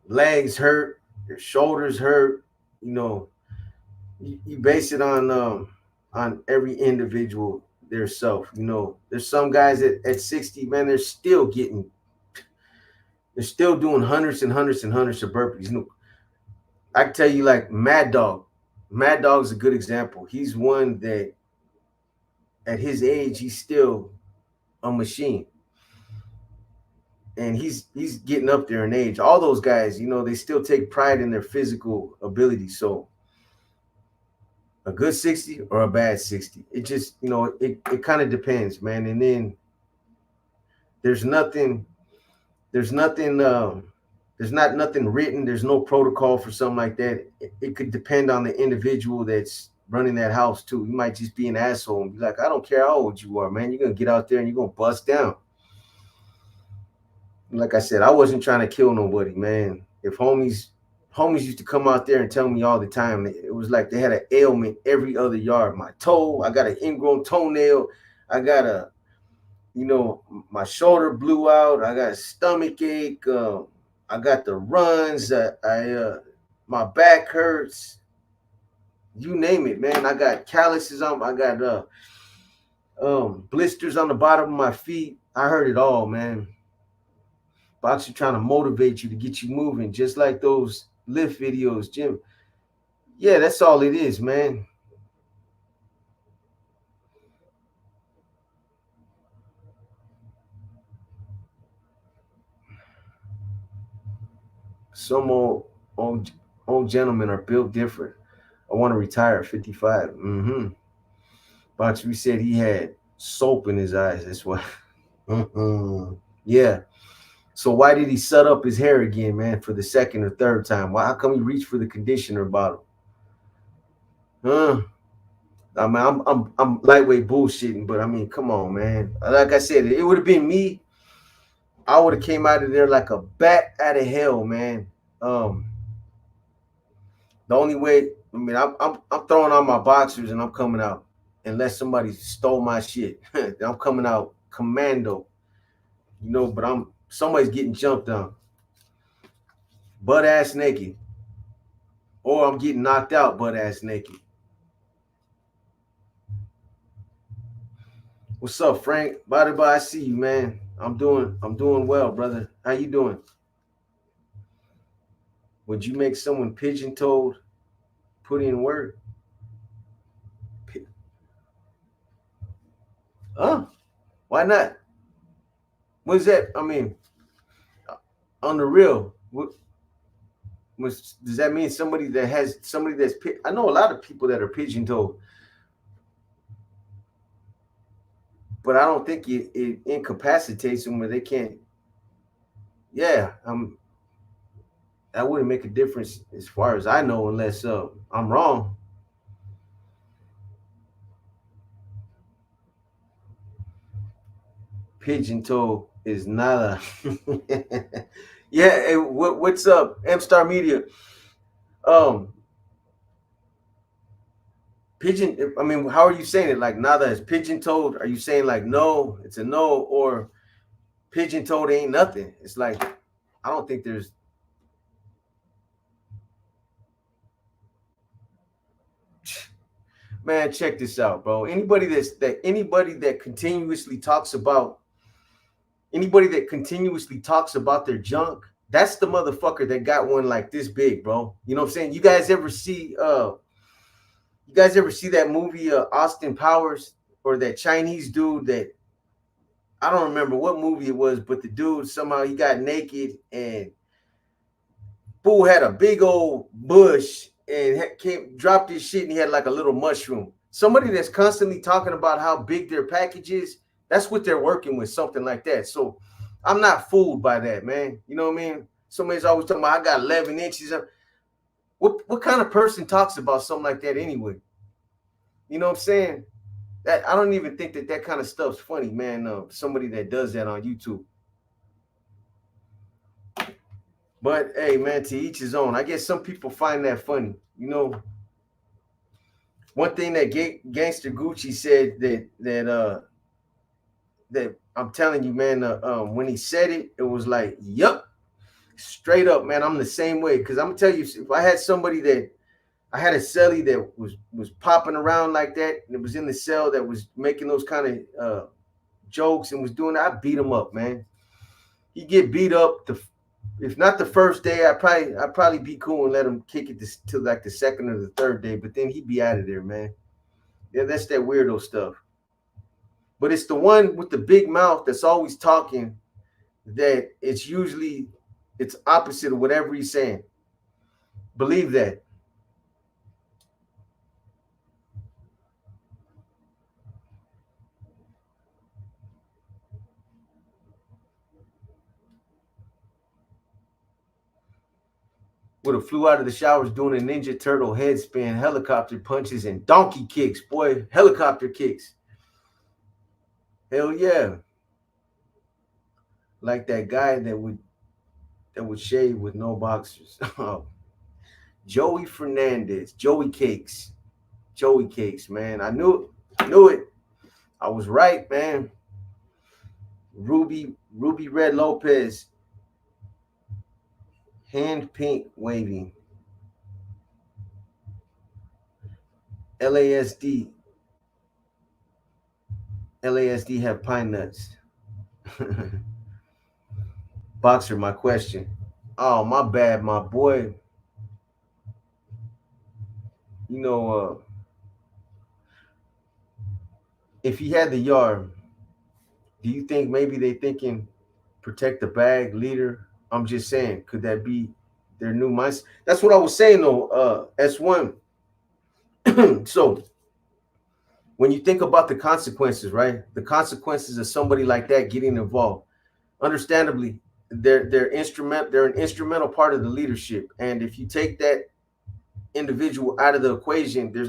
legs hurt, their shoulders hurt, you base it on every individual their self. There's some guys at 60, man, they're still doing hundreds and hundreds and hundreds of burpees. I can tell you, like Mad Dog. Mad Dog is a good example. He's one that at his age, he's still a machine. And he's getting up there in age. All those guys, they still take pride in their physical ability. So a good 60 or a bad 60. It just, it kind of depends, man. And then there's not nothing written. There's no protocol for something like that. It could depend on the individual that's running that house too. You might just be an asshole and be like, I don't care how old you are, man. You're gonna get out there and you're gonna bust down. Like I said, I wasn't trying to kill nobody, man. If homies used to come out there and tell me all the time, it was like they had an ailment every other yard. My toe, I got an ingrown toenail. I got my shoulder blew out. I got a stomach ache. I got the runs. My back hurts. You name it, man. I got calluses on. I got blisters on the bottom of my feet. I heard it all, man. Boxer trying to motivate you to get you moving, just like those lift videos, Jim. Yeah, that's all it is, man. Some old gentlemen are built different. I want to retire at 55. Mm-hmm. Boxer said he had soap in his eyes. That's why. Mm-hmm. Yeah. So why did he set up his hair again, man, for the second or third time? How come he reached for the conditioner bottle? Huh? I mean, I'm lightweight bullshitting, but I mean, come on, man. Like I said, it would have been me. I would have came out of there like a bat out of hell, man. The only way, I mean, I'm throwing on my boxers and I'm coming out unless somebody stole my shit. I'm coming out commando, but somebody's getting jumped on, butt ass naked, or I'm getting knocked out butt ass naked. What's up, Frank? Body, I see you, man. I'm doing well, brother. How you doing? Would you make someone pigeon-toed put in work? Huh? Why not? What's that? I mean, on the real, does that mean somebody that's I know a lot of people that are pigeon-toed, but I don't think it incapacitates them where they can't. Yeah, that wouldn't make a difference as far as I know, unless I'm wrong. Pigeon toe is not a. Yeah, hey, what's up, M Star Media? Um, pigeon. I mean, how are you saying it? Like nada is pigeon toed. Are you saying like no, it's a no, or pigeon toed ain't nothing? It's like I don't think there's. Man, check this out, bro. Anybody that continuously talks about their junk, that's the motherfucker that got one like this big, bro. You know what I'm saying? You guys ever see that movie Austin Powers, or that Chinese dude that I don't remember what movie it was, but the dude somehow he got naked and fool had a big old bush and dropped his shit and he had like a little mushroom. Somebody that's constantly talking about how big their package is, that's what they're working with, something like that. So I'm not fooled by that, man. You know what I mean? Somebody's always talking about I got 11 inches. What kind of person talks about something like that anyway? You know what I'm saying? That I don't even think that that kind of stuff's funny, man. Somebody that does that on YouTube. But hey, man, to each his own. I guess some people find that funny. You know, one thing that Gangster Gucci said that I'm telling you, man, when he said it, it was like, yup, straight up, man. I'm the same way. Because I'm gonna tell you, if I had somebody that I had a celly that was popping around like that, and it was in the cell that was making those kind of jokes and was doing that, I beat him up, man. He get beat up. If not the first day, I'd probably be cool and let him kick it to like the second or the third day. But then he'd be out of there, man. Yeah, that's that weirdo stuff. But it's the one with the big mouth that's always talking that it's opposite of whatever he's saying. Believe that. Would have flew out of the showers doing a Ninja Turtle headspin, helicopter punches, and donkey kicks. Boy, helicopter kicks. Hell yeah. Like that guy that would shave with no boxers. Joey Fernandez, Joey Cakes. Joey Cakes, man. Knew it. I was right, man. Ruby Red Lopez, hand pink waving. LASD. LASD have pine nuts. Boxer, my question. Oh, my bad, my boy. You know, if he had the yard, do you think maybe they thinking protect the bag leader? I'm just saying, could that be their new mindset? That's what I was saying though. S1. So when you think about the consequences, right? The consequences of somebody like that getting involved, understandably, they're an instrumental part of the leadership. And if you take that individual out of the equation, there's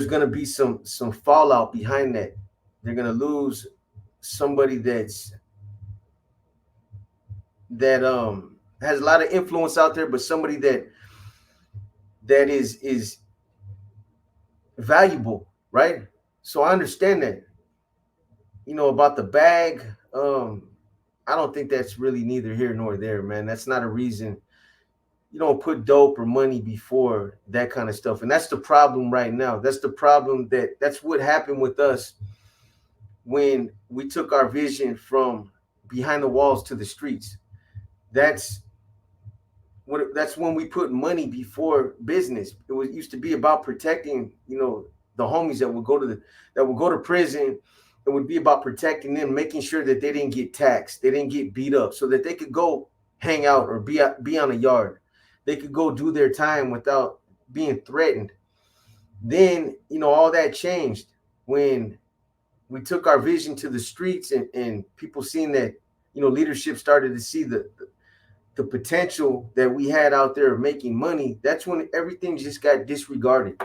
gonna be some fallout behind that. They're gonna lose somebody that has a lot of influence out there, but somebody that is valuable, right? So I understand that. You know, about the bag, I don't think that's really neither here nor there, man. That's not a reason. You don't put dope or money before that kind of stuff. And that's the problem right now. That's the problem that's what happened with us when we took our vision from behind the walls to the streets. That's that's when we put money before business. It used to be about protecting, you know, the homies that would go to prison. It would be about protecting them, making sure that they didn't get taxed, they didn't get beat up, so that they could go hang out or be on a yard. They could go do their time without being threatened. Then, you know, all that changed when we took our vision to the streets and people seen that, you know, leadership started to see the potential that we had out there of making money. That's when everything just got disregarded.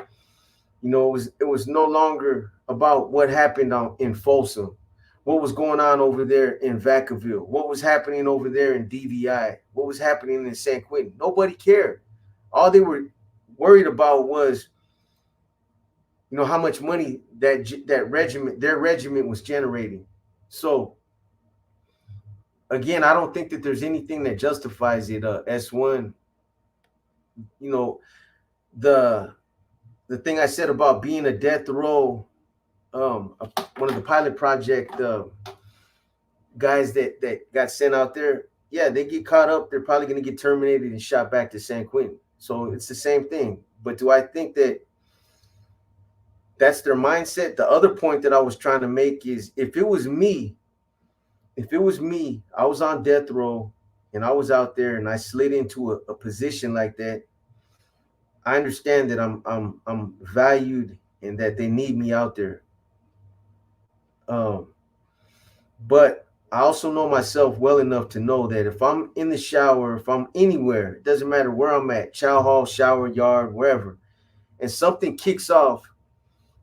You know, it was no longer about what happened in Folsom, what was going on over there in Vacaville, what was happening over there in DVI, what was happening in San Quentin. Nobody cared. All they were worried about was, you know, how much money their regiment was generating. So again, I don't think that there's anything that justifies it. S1, you know, the thing I said about being a death row, one of the pilot project guys that got sent out there, yeah, they get caught up. They're probably going to get terminated and shot back to San Quentin. So it's the same thing. But do I think that that's their mindset? The other point that I was trying to make is if it was me, I was on death row and I was out there and I slid into a position like that. I understand that I'm valued and that they need me out there. But I also know myself well enough to know that if I'm in the shower, if I'm anywhere, it doesn't matter where I'm at, chow hall, shower, yard, wherever, and something kicks off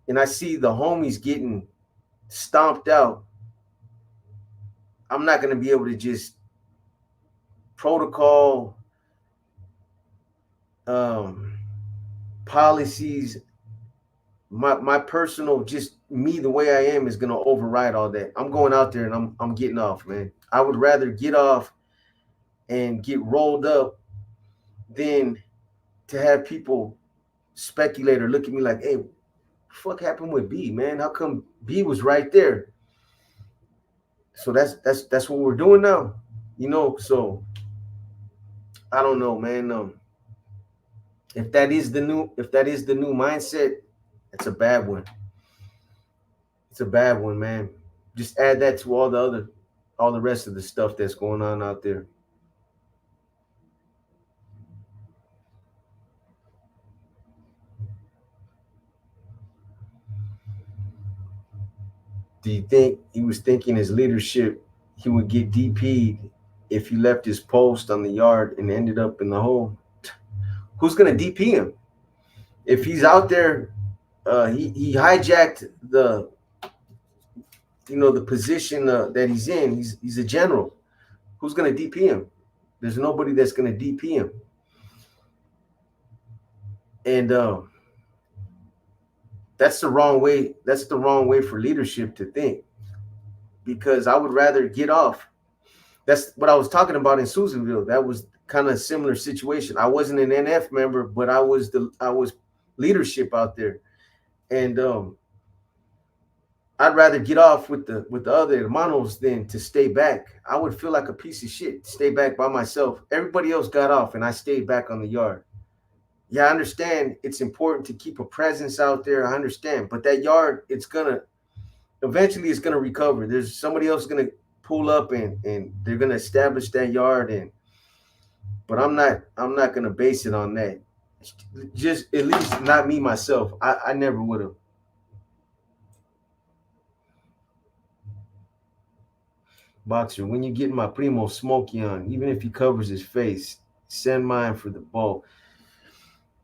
and I see the homies getting stomped out, I'm not going to be able to just protocol, um, policies, my personal, just me the way I am is gonna override all that. I'm going out there and I'm getting off, man. I would rather get off and get rolled up than to have people speculate or look at me like, hey, what the fuck happened with B, man? How come B was right there? So that's what we're doing now, you know. So I don't know, man. If that is the new mindset, it's a bad one. It's a bad one, man. Just add that to all the rest of the stuff that's going on out there. Do you think he was thinking his leadership he would get DP'd if he left his post on the yard and ended up in the hole? Who's gonna DP him if he's out there? He hijacked the the position that he's in. He's a general. Who's gonna DP him? There's nobody that's gonna DP him. And that's the wrong way. That's the wrong way for leadership to think. Because I would rather get off. That's what I was talking about in Susanville. That was kind of a similar situation. I wasn't an NF member, but I was leadership out there, and I'd rather get off with the other hermanos than to stay back. I would feel like a piece of shit. Stay back by myself. Everybody else got off, and I stayed back on the yard. Yeah, I understand it's important to keep a presence out there. I understand, but that yard, eventually it's gonna recover. There's somebody else gonna pull up and they're gonna establish that yard, and but I'm not gonna base it on that. Just at least not me myself. I never would have. Boxer, when you get my primo Smokey on, even if he covers his face, send mine for the ball.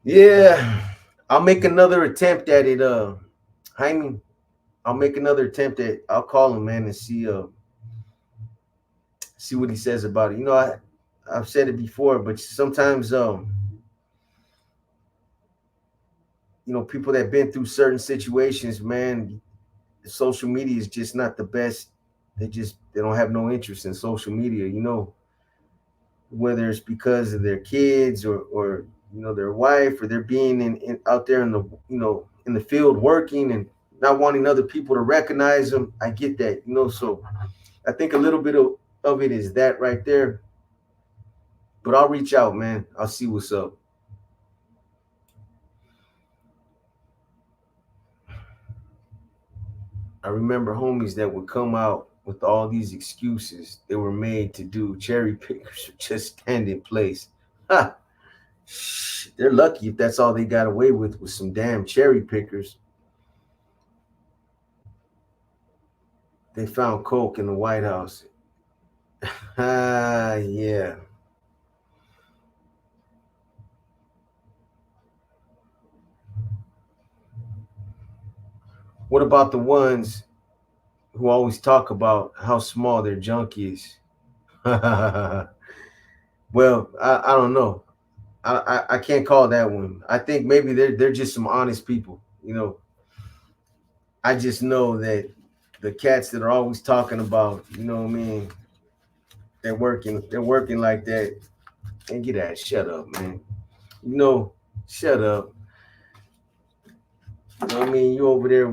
Yeah, I'll make another attempt at it. Jaime, I'll make another attempt at. I'll call him, man, and see what he says about it. I've said it before, but sometimes people that have been through certain situations, man, social media is just not the best. They don't have no interest in social media, whether it's because of their kids or their wife, or they're being in out there in the in the field working and not wanting other people to recognize them. I get that, so I think a little bit of it is that right there. But I'll reach out, man. I'll see what's up. I remember homies that would come out with all these excuses they were made to do. Cherry pickers just stand in place. Ha! They're lucky if that's all they got away with some damn cherry pickers. They found coke in the White House. Ah, yeah. What about the ones who always talk about how small their junk is? Well, I don't know. I can't call that one. I think maybe they're just some honest people. I just know that the cats that are always talking about, what I mean, they're working like that. And get that, shut up, man. Shut up. I mean, you over there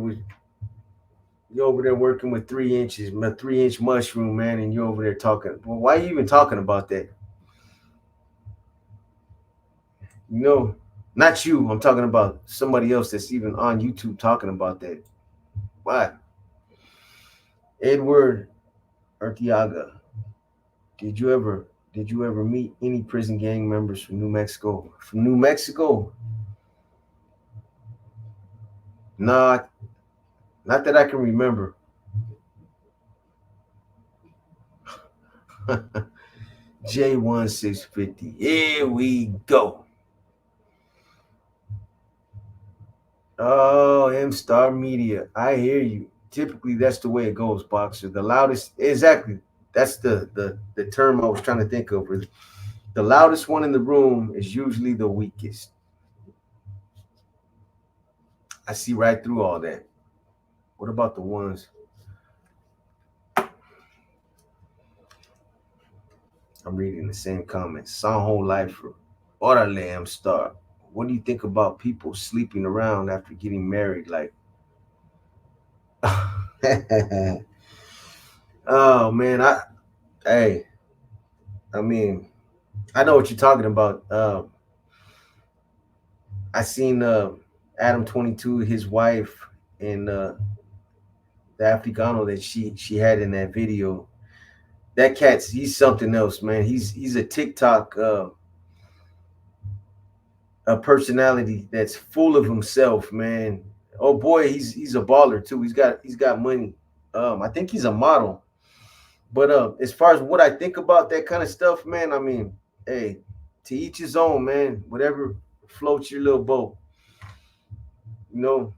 working with 3 inches, a 3 inch mushroom, man, and you over there talking. Well, why are you even talking about that? You know, Not you. I'm talking about somebody else that's even on YouTube talking about that. Why? Edward Arteaga. Did you ever meet any prison gang members from New Mexico? From New Mexico? Nah, not that I can remember. J1650. Here we go. Oh, M Star Media. I hear you. Typically, that's the way it goes, boxer. The loudest, exactly. That's the term I was trying to think of. The loudest one in the room is usually the weakest. I see right through all that. What about the ones? I'm reading the same comments. Sanho Lifer. Orale, M Star. What do you think about people sleeping around after getting married? Like, oh man, hey, I mean, I know what you're talking about. I seen Adam 22, his wife, and the Africano that she had in that video. That he's something else, man. He's a TikTok a personality that's full of himself, man. Oh boy, he's a baller too. He's got money. I think he's a model. But as far as what I think about that kind of stuff, man, I mean, hey, to each his own, man. Whatever floats your little boat. You know,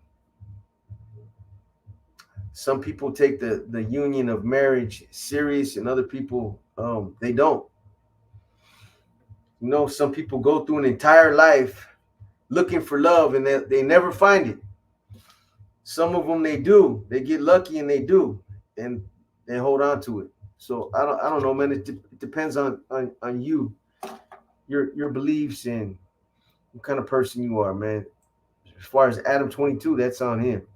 some people take the union of marriage serious, and other people they don't. You know, some people go through an entire life looking for love, and they never find it. Some of them they do. They get lucky and they do, and they hold on to it. So I don't know, man. It depends on you, your beliefs, and what kind of person you are, man. As far as Adam 22, that's on him.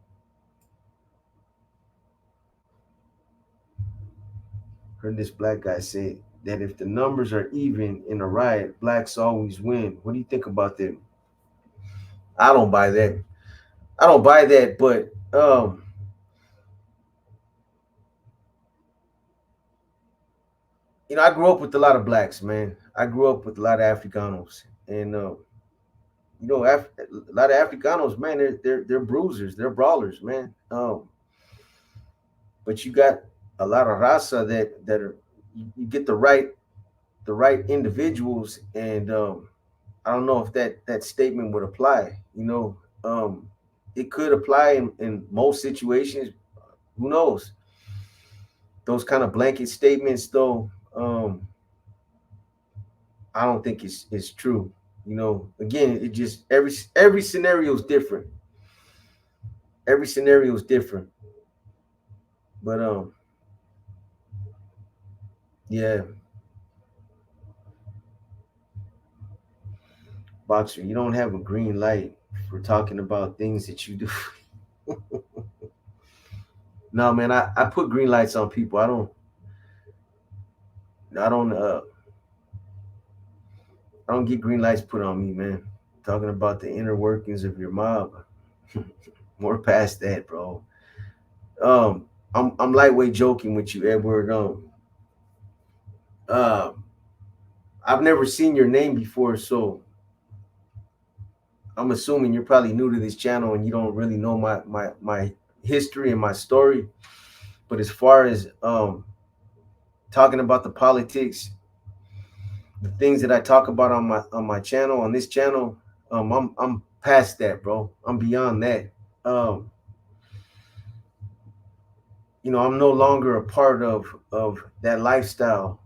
Heard this black guy say that if the numbers are even in a riot, blacks always win. What do you think about that? I don't buy that. I don't buy that, but I grew up with a lot of blacks, man. I grew up with a lot of Africanos, and a lot of Africanos, man, they're bruisers, they're brawlers, man. But you got a lot of raza that are you get the right individuals, and I don't know if that statement would apply. It could apply in most situations. Who knows? Those kind of blanket statements, though, I don't think it's true. Again, it just every scenario is different. Every scenario is different. But yeah, boxer, you don't have a green light for talking about things that you do. No, man, I put green lights on people. I don't get green lights put on me, man. Talking about the inner workings of your mob. More past that, bro. I'm lightweight joking with you, Edward. Uh, I've never seen your name before, so I'm assuming you're probably new to this channel and you don't really know my history and my story. But as far as talking about the politics, the things that I talk about on my channel, on this channel, I'm past that, bro. I'm beyond that. Um, I'm no longer a part of that lifestyle,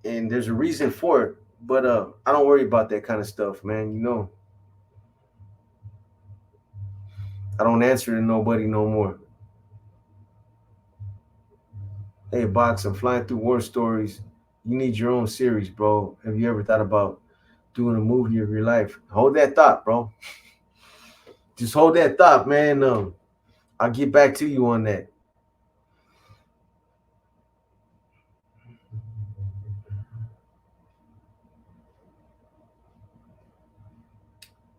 and there's a reason for it. But I don't worry about that kind of stuff, man. I don't answer to nobody no more. Hey, Box, I'm flying through war stories. You need your own series, bro. Have you ever thought about doing a movie of your life? Hold that thought, bro. Just hold that thought, man. I'll get back to you on that.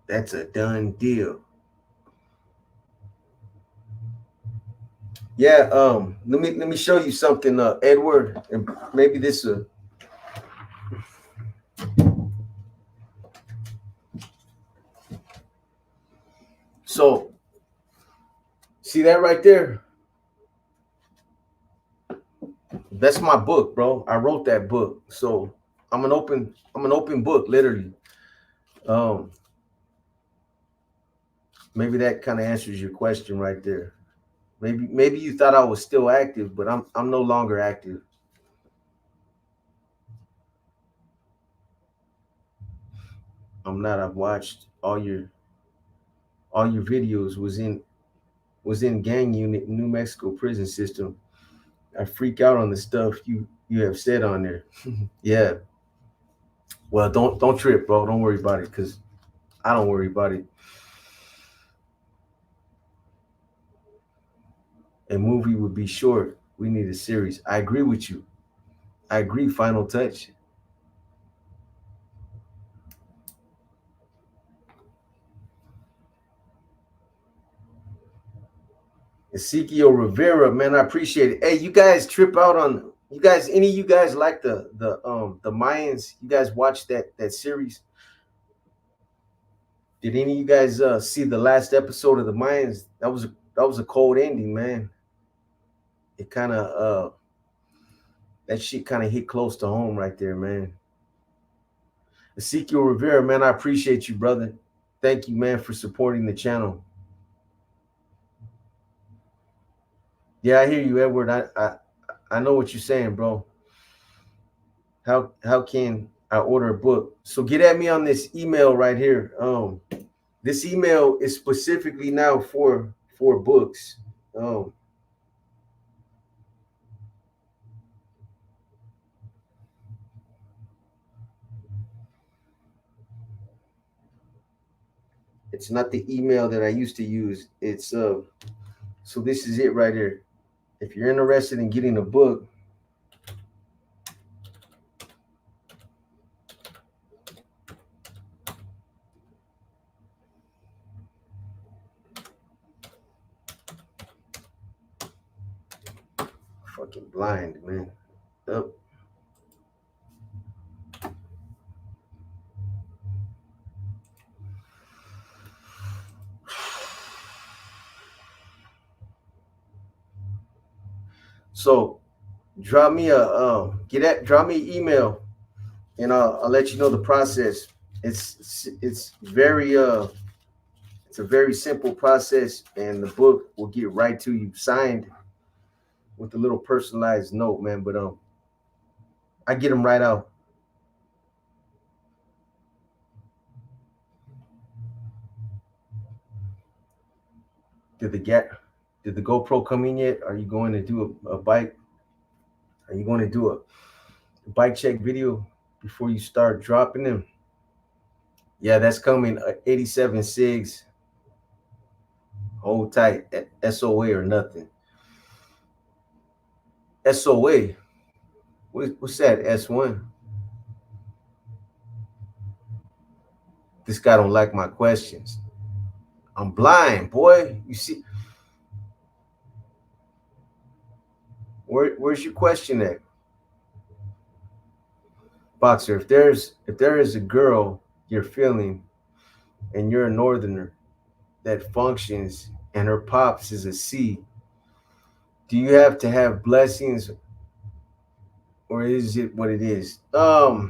That's a done deal. Yeah, let me show you something, Edward, and maybe this so see that right there? That's my book, bro. I wrote that book. So I'm an open book, literally. Um, maybe that kind of answers your question right there. Maybe you thought I was still active, but I'm no longer active. I'm not. I've watched all your videos was in gang unit New Mexico prison system. I freak out on the stuff you have said on there. Yeah. Well, don't trip, bro. Don't worry about it, cause I don't worry about it. A movie would be short. We need a series. I agree with you. I agree. Final touch. Ezekiel Rivera, man, I appreciate it. Hey, you guys trip out on you guys. Any of you guys like the Mayans? You guys watch that series? Did any of you guys see the last episode of the Mayans? That was a cold ending, man. It kind of that shit kind of hit close to home right there, man. Ezekiel Rivera, man, I appreciate you, brother. Thank you, man, for supporting the channel. Yeah, I hear you, Edward. I know what you're saying, bro. How can I order a book? So get at me on this email right here. This email is specifically now for books. Um, it's not the email that I used to use. It's so this is it right here. If you're interested in getting a book, fucking blind, man. Up. So drop me an email and I'll let you know the process. It's very it's a very simple process and the book will get right to you signed with a little personalized note, man. But I get them right out. Did the get did the GoPro come in yet? Are you going to do a bike? Are you going to do a bike check video before you start dropping them? Yeah, that's coming. 87 SIGs. Hold tight. SOA or nothing. SOA. What's that? S1. This guy don't like my questions. I'm blind, boy. You see, where's your question at, Boxer? If there is a girl you're feeling and you're a northerner that functions and her pops is a C, do you have to have blessings or is it what it is? So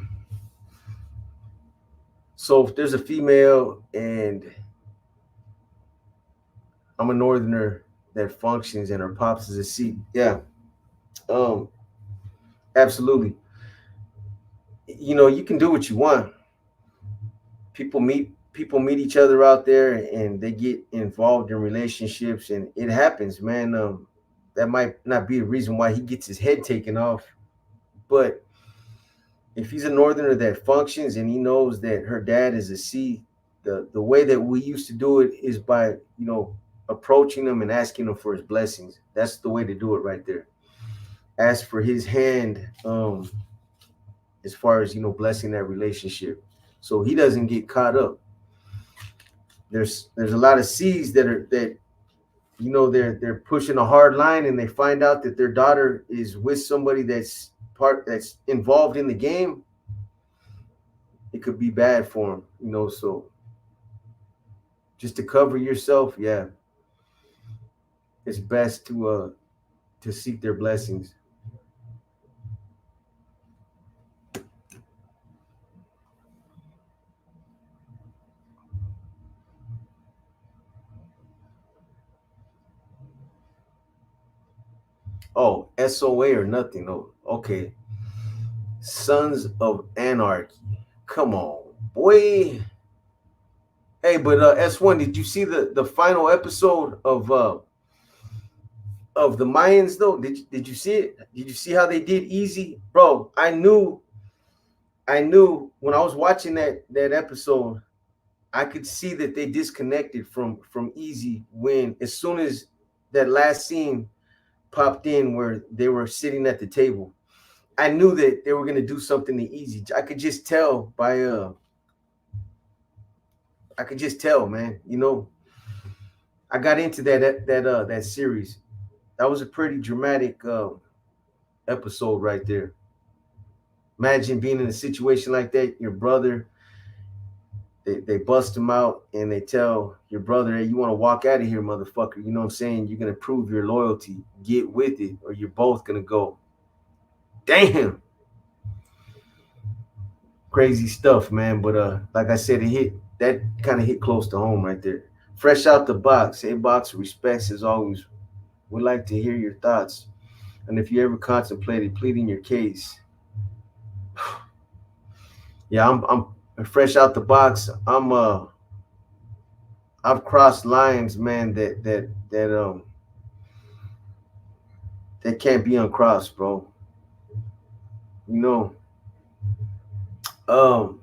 if there's a female and I'm a northerner that functions and her pops is a C, yeah, um, absolutely. You know, you can do what you want. People meet each other out there and they get involved in relationships and it happens, man. That might not be the reason why he gets his head taken off, but if he's a northerner that functions and he knows that her dad is a C, the way that we used to do it is by approaching him and asking him for his blessings. That's the way to do it right there. Ask for his hand, as far as blessing that relationship, so he doesn't get caught up. There's a lot of C's they're pushing a hard line and they find out that their daughter is with somebody that's involved in the game. It could be bad for them, so just to cover yourself, yeah, it's best to seek their blessings. Oh, SOA or nothing. Oh, okay. Sons of Anarchy. Come on, boy. Hey, but S1, did you see the final episode of the Mayans though? Did you see it? Did you see how they did Easy? Bro, I knew when I was watching that episode, I could see that they disconnected from Easy when as soon as that last scene popped in where they were sitting at the table. I knew that they were gonna do something to Easy. I could just tell by I could just tell, man. You know, I got into that series. That was a pretty dramatic episode right there. Imagine being in a situation like that. Your brother, they bust him out and they tell your brother, hey, you want to walk out of here, motherfucker. You know what I'm saying? You're going to prove your loyalty. Get with it, or you're both going to go. Damn. Crazy stuff, man. But like I said, that kind of hit close to home right there. Fresh out the box. Hey, box respects as always. We'd like to hear your thoughts. And if you ever contemplated pleading your case, yeah, I'm fresh out the box. I've crossed lines, man, that can't be uncrossed, bro. You know, um,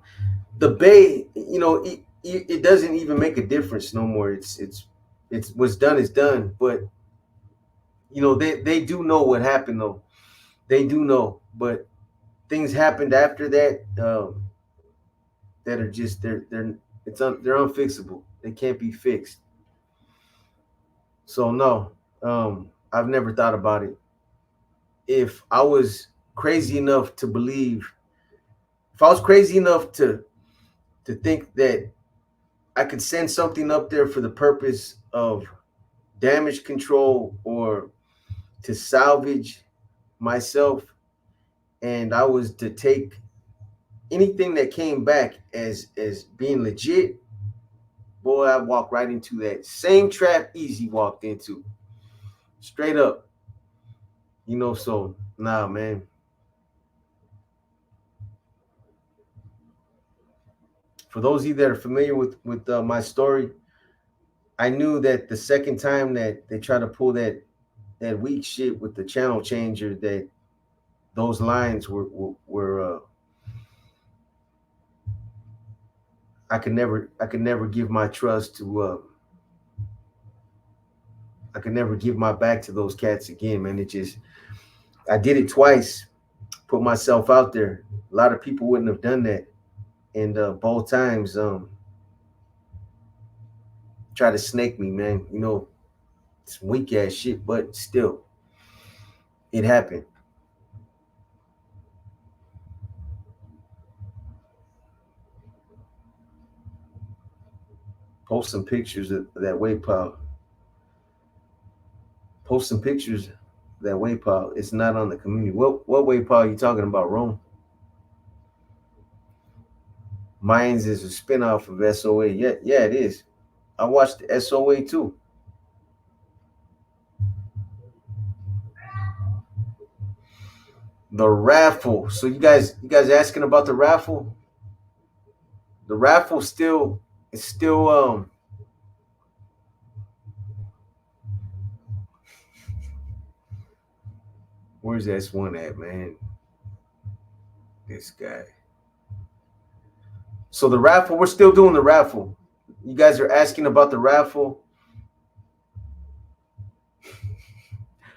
the Bay, you know, it doesn't even make a difference no more. It's what's done is done. But you know, they do know what happened though. They do know, but things happened after that that are just they're unfixable. They can't be fixed. So no, I've never thought about it. If I was crazy enough to believe, if I was crazy enough to think that I could send something up there for the purpose of damage control or to salvage myself, and I was to take anything that came back as being legit, boy, I walked right into that same trap Easy walked into, straight up. You know, so nah, man. For those of you that are familiar with my story, I knew that the second time that they tried to pull that weak shit with the channel changer, that those lines were I could never give my trust to I could never give my back to those cats again, man. It just I did it twice, put myself out there. A lot of people wouldn't have done that, and both times try to snake me, man. You know, it's weak ass shit, but still, it happened. Post some pictures of that weight pile. Post some pictures of that weight pile. It's not on the community. What weight pile are you talking about, Rome? Mines is a spinoff of SOA. Yeah, yeah, it is. I watched SOA too. The raffle. So you guys asking about the raffle? The raffle still is still where's S1 at, man? This guy. So the raffle, we're still doing the raffle. You guys are asking about the raffle.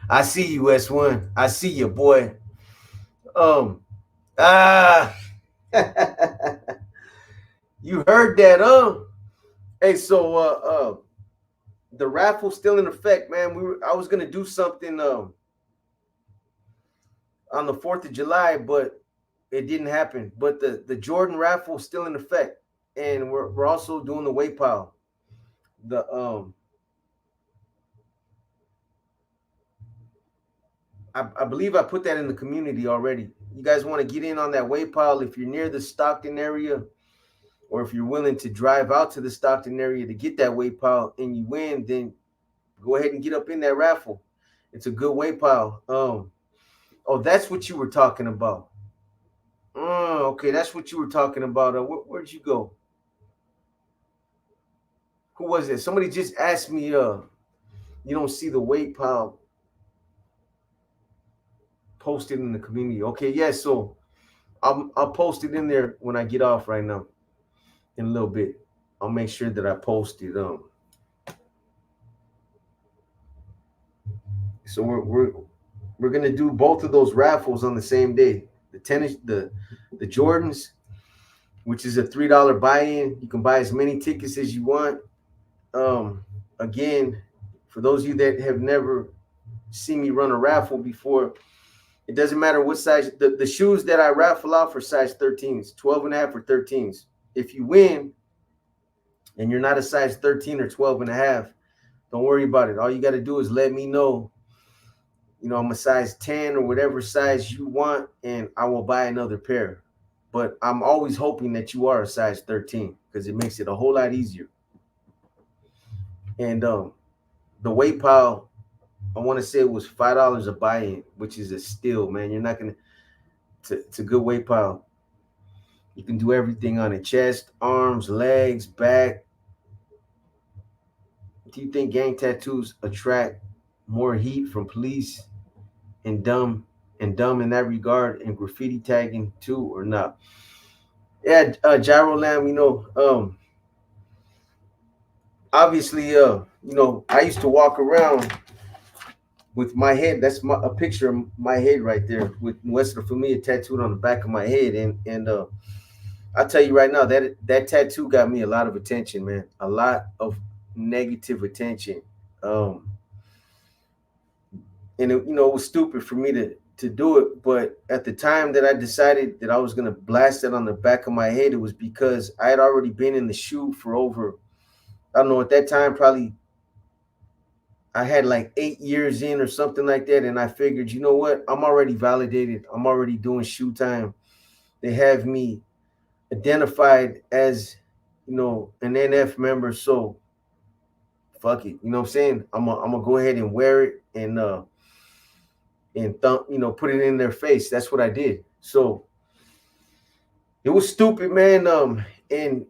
I see you, S1. I see you, boy. Um ah you heard that, Hey, so the raffle's still in effect, man. I was gonna do something on the 4th of July, but it didn't happen. But the Jordan raffle is still in effect. And we're also doing the weight pile. The I believe I put that in the community already. You guys want to get in on that weight pile if you're near the Stockton area, or if you're willing to drive out to the Stockton area to get that weight pile and you win, then go ahead and get up in that raffle. It's a good weight pile. Oh, that's what you were talking about. Okay, that's what you were talking about. Where'd you go? Who was it? Somebody just asked me. You don't see the weight pile posted in the community. Okay, yeah. So I'll post it in there when I get off right now in a little bit. I'll make sure that I post it. So we're gonna do both of those raffles on the same day. The Jordans, which is a $3 buy-in. You can buy as many tickets as you want. Again, for those of you that have never seen me run a raffle before, it doesn't matter what size. The shoes that I raffle out for size 13s, 12 and a half or 13s. If you win and you're not a size 13 or 12 and a half, don't worry about it. All you got to do is let me know. I'm a size 10 or whatever size you want, and I will buy another pair. But I'm always hoping that you are a size 13 because it makes it a whole lot easier. And the weight pile, I want to say it was $5 a buy-in, which is a steal, man. You're not gonna. It's a good weight pile. You can do everything on it: chest, arms, legs, back. Do you think gang tattoos attract more heat from police and dumb in that regard, and graffiti tagging too, or not? Yeah, Gyro Lamb, obviously, I used to walk around with my head. That's a picture of my head right there with Nuestra Familia tattooed on the back of my head. And I'll tell you right now that tattoo got me a lot of attention, man. A lot of negative attention. And it was stupid for me to do it, but at the time that I decided that I was gonna blast it on the back of my head, it was because I had already been in the shoe for over, I don't know, at that time probably I had like 8 years in or something like that, and I figured, you know what, I'm already validated. I'm already doing shoe time. They have me identified as, an NF member, so fuck it. You know what I'm saying? I'm gonna go ahead and wear it and put it in their face. That's what I did. So it was stupid, man. And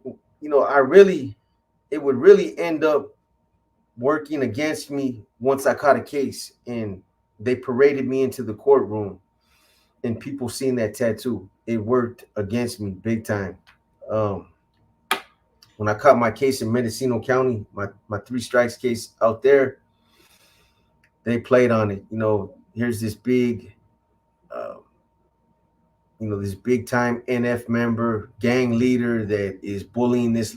it would really end up working against me once I caught a case and they paraded me into the courtroom and people seeing that tattoo. It worked against me big time. Um, when I caught my case in Mendocino County, my 3 strikes case out there, they played on it. Here's this big, uh, this big time NF member, gang leader that is bullying this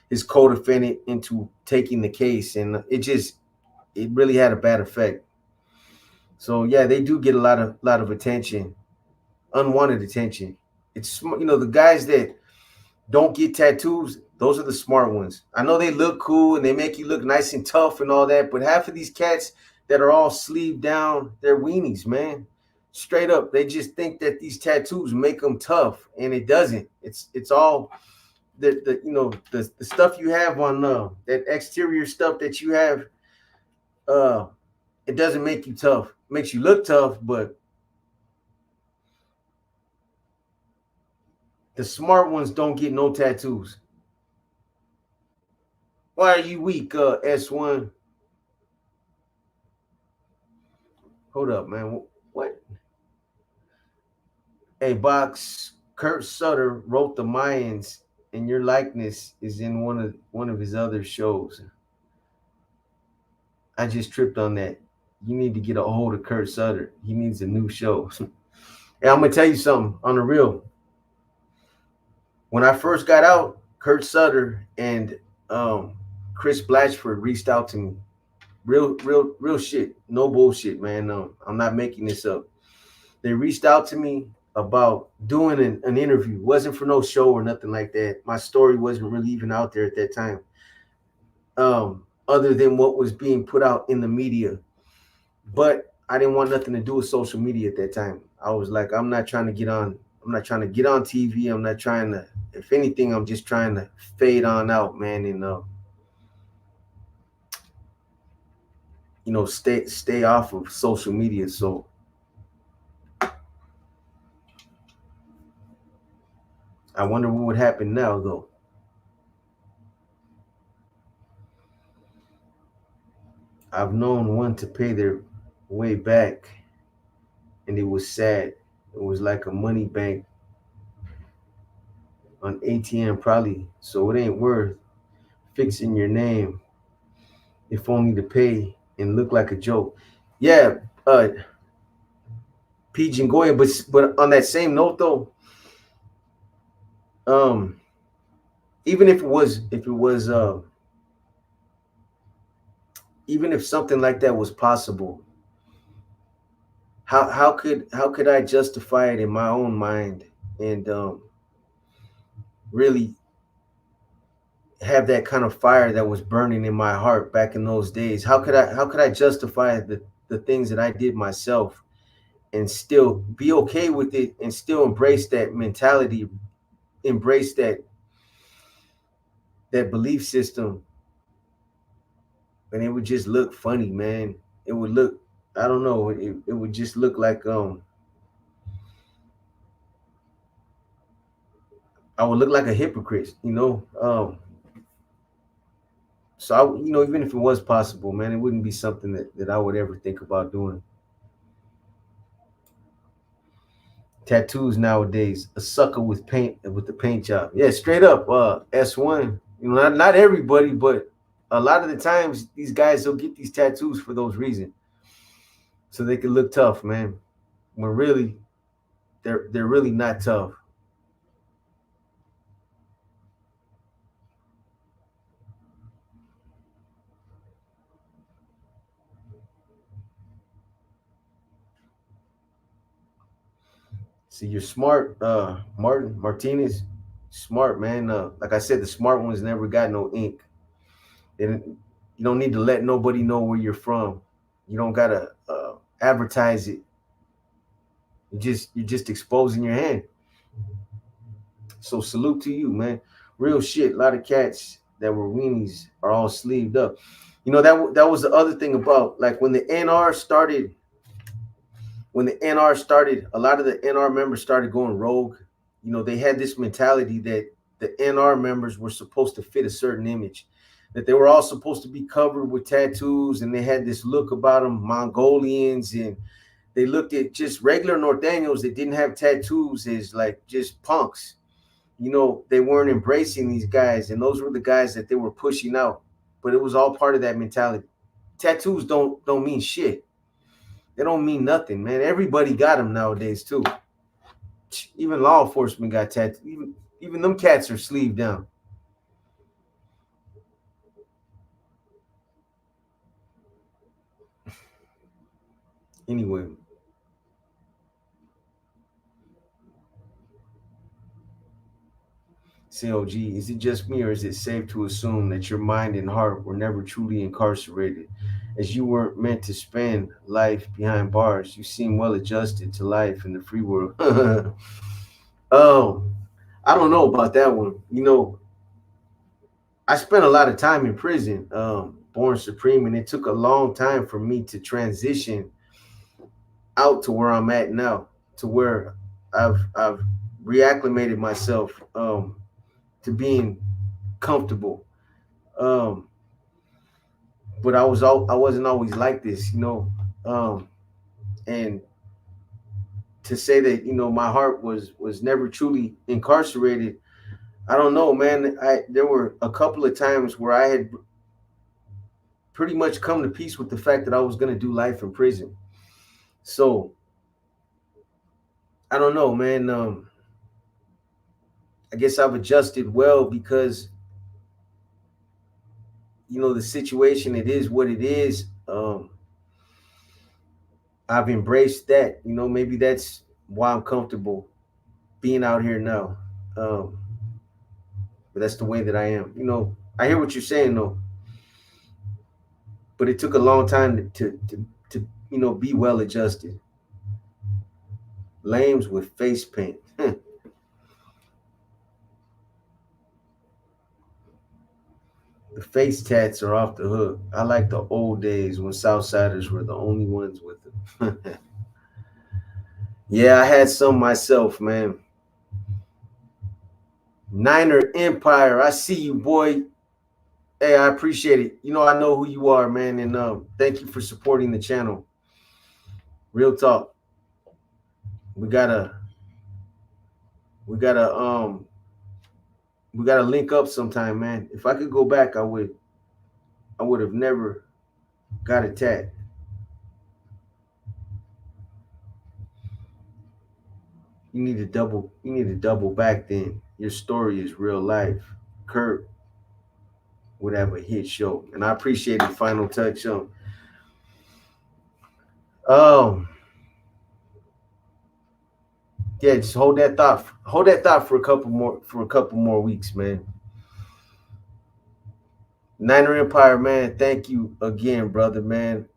his co-defendant into taking the case, and it really had a bad effect. So yeah, they do get a lot of attention, unwanted attention. It's the guys that don't get tattoos, those are the smart ones. I know they look cool and they make you look nice and tough and all that, but half of these cats that are all sleeved down, they're weenies, man. Straight up, they just think that these tattoos make them tough, and it doesn't. It's all the stuff you have on that exterior stuff that you have. Uh, it doesn't make you tough. It makes you look tough, but the smart ones don't get no tattoos. Why are you weak, S1? Hold up, man. What? Hey, Box. Kurt Sutter wrote the Mayans, and your likeness is in one of his other shows. I just tripped on that. You need to get a hold of Kurt Sutter. He needs a new show. And I'm gonna tell you something on the real. When I first got out, Kurt Sutter and Chris Blatchford reached out to me. Real shit. No bullshit, man. No, I'm not making this up. They reached out to me about doing an interview. It wasn't for no show or nothing like that. My story wasn't really even out there at that time. Other than what was being put out in the media. But I didn't want nothing to do with social media at that time. I was like, I'm not trying to get on TV. I'm not trying to, if anything, I'm just trying to fade on out, man. And stay off of social media. So I wonder what would happen now, though. I've known one to pay their way back, and it was sad. It was like a money bank on ATM, probably. So it ain't worth fixing your name, if only to pay and look like a joke. Yeah, PG and Goya, but on that same note though, um, even even if something like that was possible, how could I justify it in my own mind and really have that kind of fire that was burning in my heart back in those days? How could I justify the things that I did myself and still be okay with it and still embrace that mentality, embrace that belief system, and it would just look funny, man. It would look, I don't know, it would just look like I would look like a hypocrite, so even if it was possible, man, it wouldn't be something that I would ever think about doing. Tattoos nowadays, a sucker with the paint job. Yeah, straight up, S1. Not everybody, but a lot of the times these guys will get these tattoos for those reasons. So they can look tough, man. When really they're really not tough. See, you're smart, Martin Martinez. Smart, man. Like I said, the smart ones never got no ink. And you don't need to let nobody know where you're from. You don't gotta advertise it. You're just exposing your hand. So salute to you, man. Real shit. A lot of cats that were weenies are all sleeved up. That was the other thing about, like, when the NR started, a lot of the NR members started going rogue. They had this mentality that the NR members were supposed to fit a certain image, that they were all supposed to be covered with tattoos, and they had this look about them, Mongolians, and they looked at just regular Norteños that didn't have tattoos as like just punks. They weren't embracing these guys, and those were the guys that they were pushing out. But it was all part of that mentality. Tattoos don't mean shit. They don't mean nothing, man. Everybody got them nowadays too. Even law enforcement got tattoos. Even them cats are sleeved down. Anyway, COG, is it just me, or is it safe to assume that your mind and heart were never truly incarcerated? As you weren't meant to spend life behind bars, you seem well adjusted to life in the free world. um, I don't know about that one. I spent a lot of time in prison, born supreme, and it took a long time for me to transition out to where I'm at now, to where I've reacclimated myself to being comfortable. Um, but I wasn't always like this, and to say that my heart was never truly incarcerated, I don't know, man. I There were a couple of times where I had pretty much come to peace with the fact that I was going to do life in prison. So I don't know, man. I guess I've adjusted well because the situation, it is what it is. I've embraced that. Maybe that's why I'm comfortable being out here now. Um, but that's the way that I am. I hear what you're saying though, but it took a long time to be well adjusted. Lames with face paint. The face tats are off the hook. I like the old days when Southsiders were the only ones with them. Yeah, I had some myself, man. Niner Empire, I see you, boy. Hey, I appreciate it. You know, I know who you are, man, and thank you for supporting the channel. Real talk. We gotta, we gotta, we gotta link up sometime, man. If I could go back, I would. I would have never got attacked. You need to double. You need to double back. Then your story is real life. Kurt would have a hit show, and I appreciate the final touch. Um, yeah, just hold that thought. Hold that thought for a couple more weeks, man. Niner Empire, man. Thank you again, brother, man.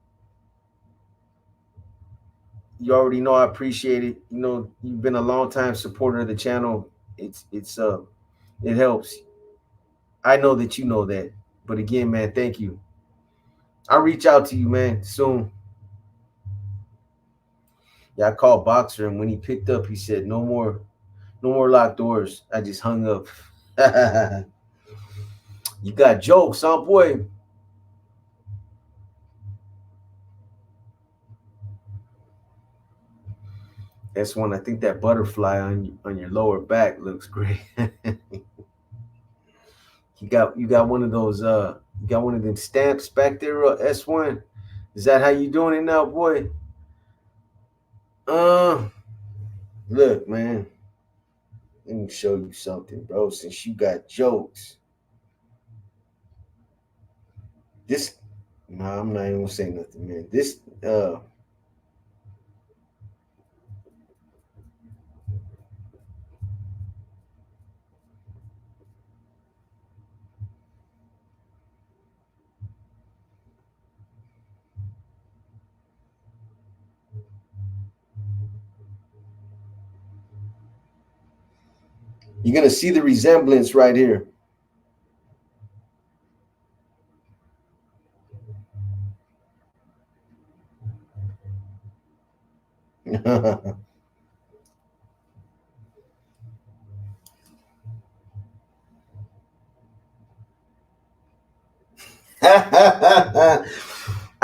You already know I appreciate it. You know, you've been a long time supporter of the channel. It helps. I know that you know that. But again, man, thank you. I'll reach out to you, man, soon. Yeah, I called Boxer, and when he picked up, he said, no more locked doors. I just hung up. You got jokes, huh, boy? That's one. I think that butterfly on your lower back looks great. You got one of those you got one of them stamps back there, S1. Is that how you doing it now, boy? Uh Look, man. Let me show you something, bro. Since you got jokes. This I'm not even gonna say nothing, man. This you're gonna see the resemblance right here.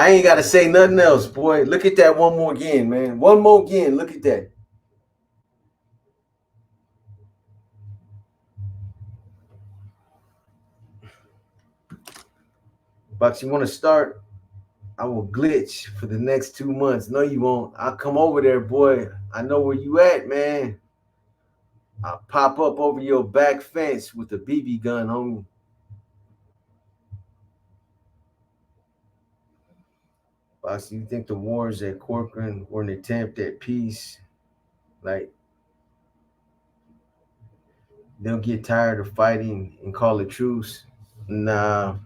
I ain't gotta say nothing else, boy. Look at that one more again, man. One more again. Look at that. Bucks, you want to start? I will glitch for the next 2 months. No, you won't. I'll come over there, boy. I know where you at, man. I'll pop up over your back fence with a BB gun, homie. Boss, you think the wars at Corcoran were an attempt at peace? Like, they'll get tired of fighting and call it truce? Nah,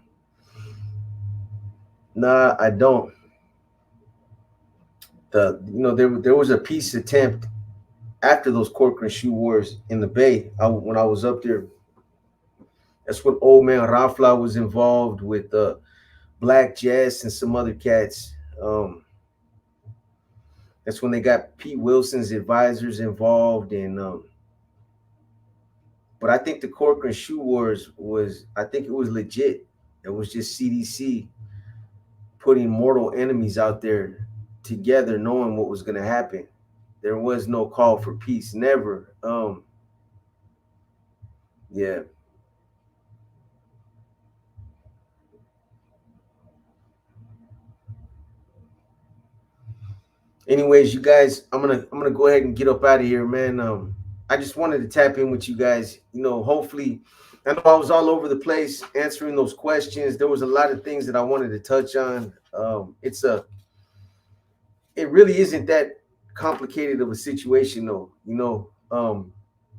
I don't. There was a peace attempt after those Corcoran shoe wars in the Bay. When I was up there, that's when old man Rafla was involved with Black Jess and some other cats. That's when they got Pete Wilson's advisors involved, and but I think the Corcoran shoe wars I think it was legit. It was just CDC putting mortal enemies out there together, knowing what was going to happen. There was no call for peace, never. Yeah. Anyways, you guys, I'm gonna go ahead and get up out of here, man. I just wanted to tap in with you guys. You know, hopefully, I know I was all over the place answering those questions. There was a lot of things that I wanted to touch on. It really isn't that complicated of a situation, though. You know,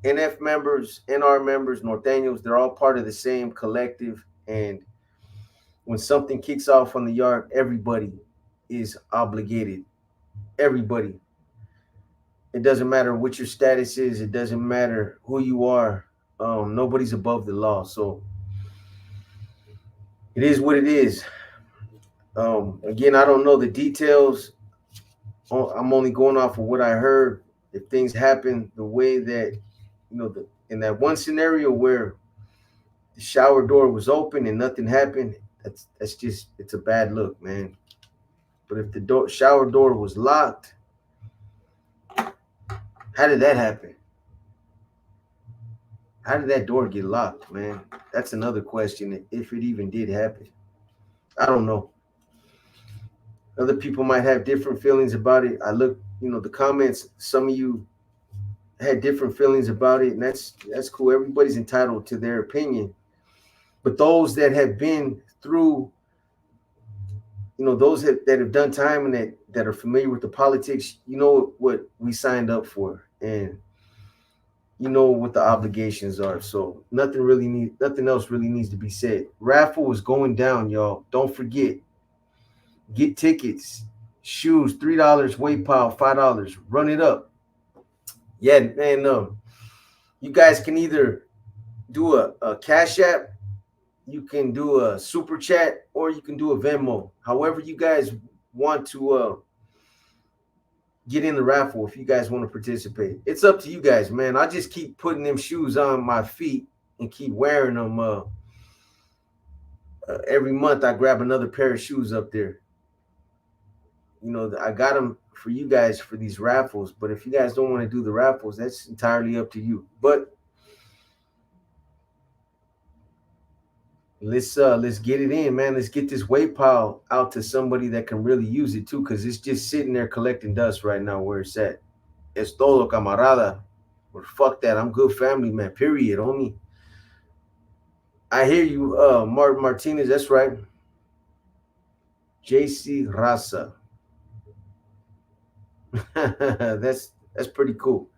NF members, NR members, Norteños, they're all part of the same collective, and when something kicks off on the yard, everybody is obligated. Everybody. It doesn't matter what your status is. It doesn't matter who you are. Nobody's above the law. So It is what it is. Again, I don't know the details. I'm only going off of what I heard. If things happen the way that, in that one scenario where the shower door was open and nothing happened, that's just, it's a bad look, man. But if the shower door was locked, how did that happen? How did that door get locked, man? That's another question. If it even did happen, I don't know. Other people might have different feelings about it. I look, the comments. Some of you had different feelings about it, and that's cool. Everybody's entitled to their opinion. But those that have been through, those that have done time and that are familiar with the politics, you know what we signed up for, and you know what the obligations are. So nothing else really needs to be said. Raffle is going down, y'all. Don't forget. Get tickets, shoes, $3, weight pile, $5. Run it up. Yeah, man. You guys can either do a Cash App, you can do a super chat, or you can do a Venmo. However you guys want to get in the raffle. If you guys want to participate, it's up to you guys, man. I just keep putting them shoes on my feet and keep wearing them. Every month I grab another pair of shoes up there. I got them for you guys for these raffles. But if you guys don't want to do the raffles, that's entirely up to you. But let's get it in, man. Let's get this weight pile out to somebody that can really use it too, because it's just sitting there collecting dust right now where it's at. Es todo, camarada. But fuck that. I'm good family, man. Period, homie. I hear you, Martin Martinez. That's right. JC Raza. that's pretty cool.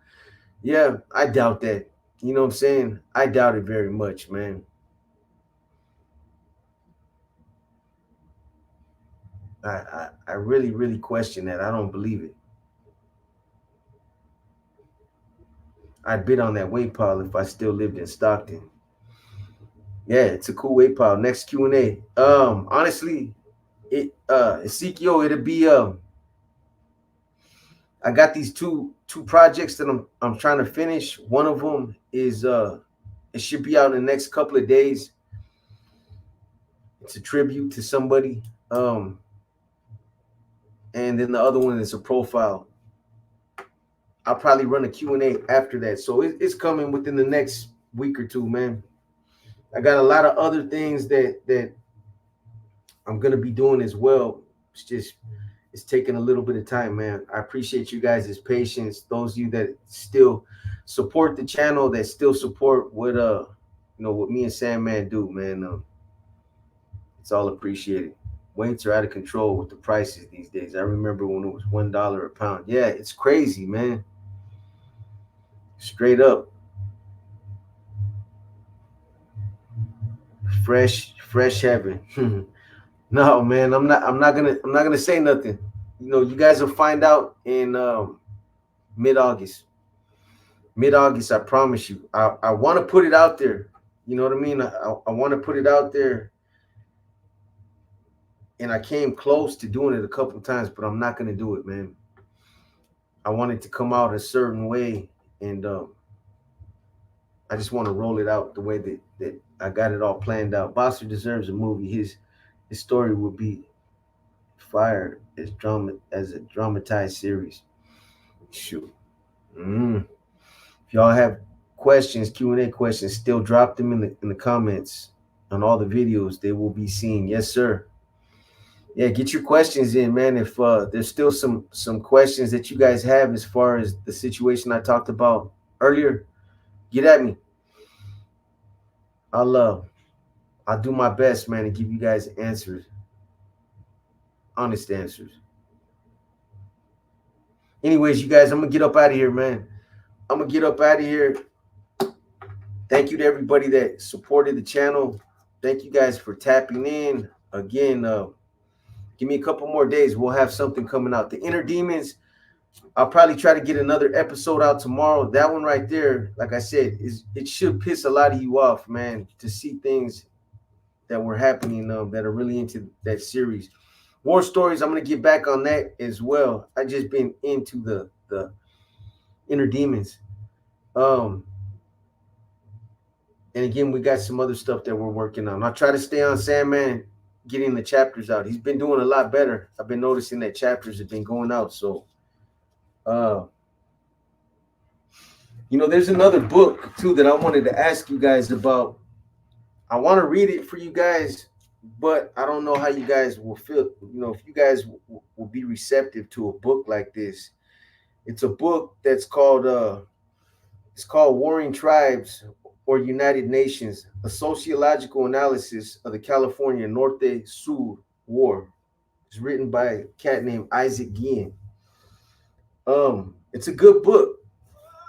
Yeah, I doubt that. You know what I'm saying? I doubt it very much, man. I really, really question that. I don't believe it. I'd bid on that weight pile if I still lived in Stockton. Yeah, it's a cool weight pile. Next Q&A. Honestly, Ezekiel, it'll be I got these two projects that I'm trying to finish. One of them is it should be out in the next couple of days. It's a tribute to somebody. And then the other one is a profile. I'll probably run a Q&A after that. So it's coming within the next week or two, man. I got a lot of other things that I'm gonna be doing as well. It's taking a little bit of time, man. I appreciate you guys' patience. Those of you that still support the channel, that still support what what me and Sandman do, man. It's all appreciated. Weights are out of control with the prices these days. I remember when it was $1 a pound. Yeah, it's crazy, man. Straight up. Fresh heaven. No, man, I'm not gonna say nothing. You guys will find out in mid-August. Mid-August, I promise you. I want to put it out there. You know what I mean? I want to put it out there. And I came close to doing it a couple of times, but I'm not gonna do it, man. I want it to come out a certain way, and I just want to roll it out the way that I got it all planned out. Boxer deserves a movie. His story would be fire as a dramatized series. Shoot. If y'all have questions, Q&A questions, still drop them in the comments on all the videos. They will be seen. Yes, sir. Yeah, get your questions in, man. If there's still some questions that you guys have as far as the situation I talked about earlier, get at me. I'll do my best, man, to give you guys answers, honest answers. Anyways, you guys, I'm gonna get up out of here, man. I'm gonna get up out of here. Thank you to everybody that supported the channel. Thank you guys for tapping in. Again, give me a couple more days. We'll have something coming out. The Inner Demons, I'll probably try to get another episode out tomorrow. That one right there, like I said, it should piss a lot of you off, man, to see things that were happening that are really into that series. War stories. I'm gonna get back on that as well. I just been into the inner demons. Um, and again, we got some other stuff that we're working on. I'll try to stay on Sandman getting the chapters out. He's been doing a lot better. I've been noticing that chapters have been going out. So, uh, there's another book too that I wanted to ask you guys about. I want to read it for you guys, but I don't know how you guys will feel. If you guys will be receptive to a book like this. It's a book that's called it's called Warring Tribes or United Nations: A Sociological Analysis of the California Norte-Sur War. It's written by a cat named Isaac Guillen. It's a good book.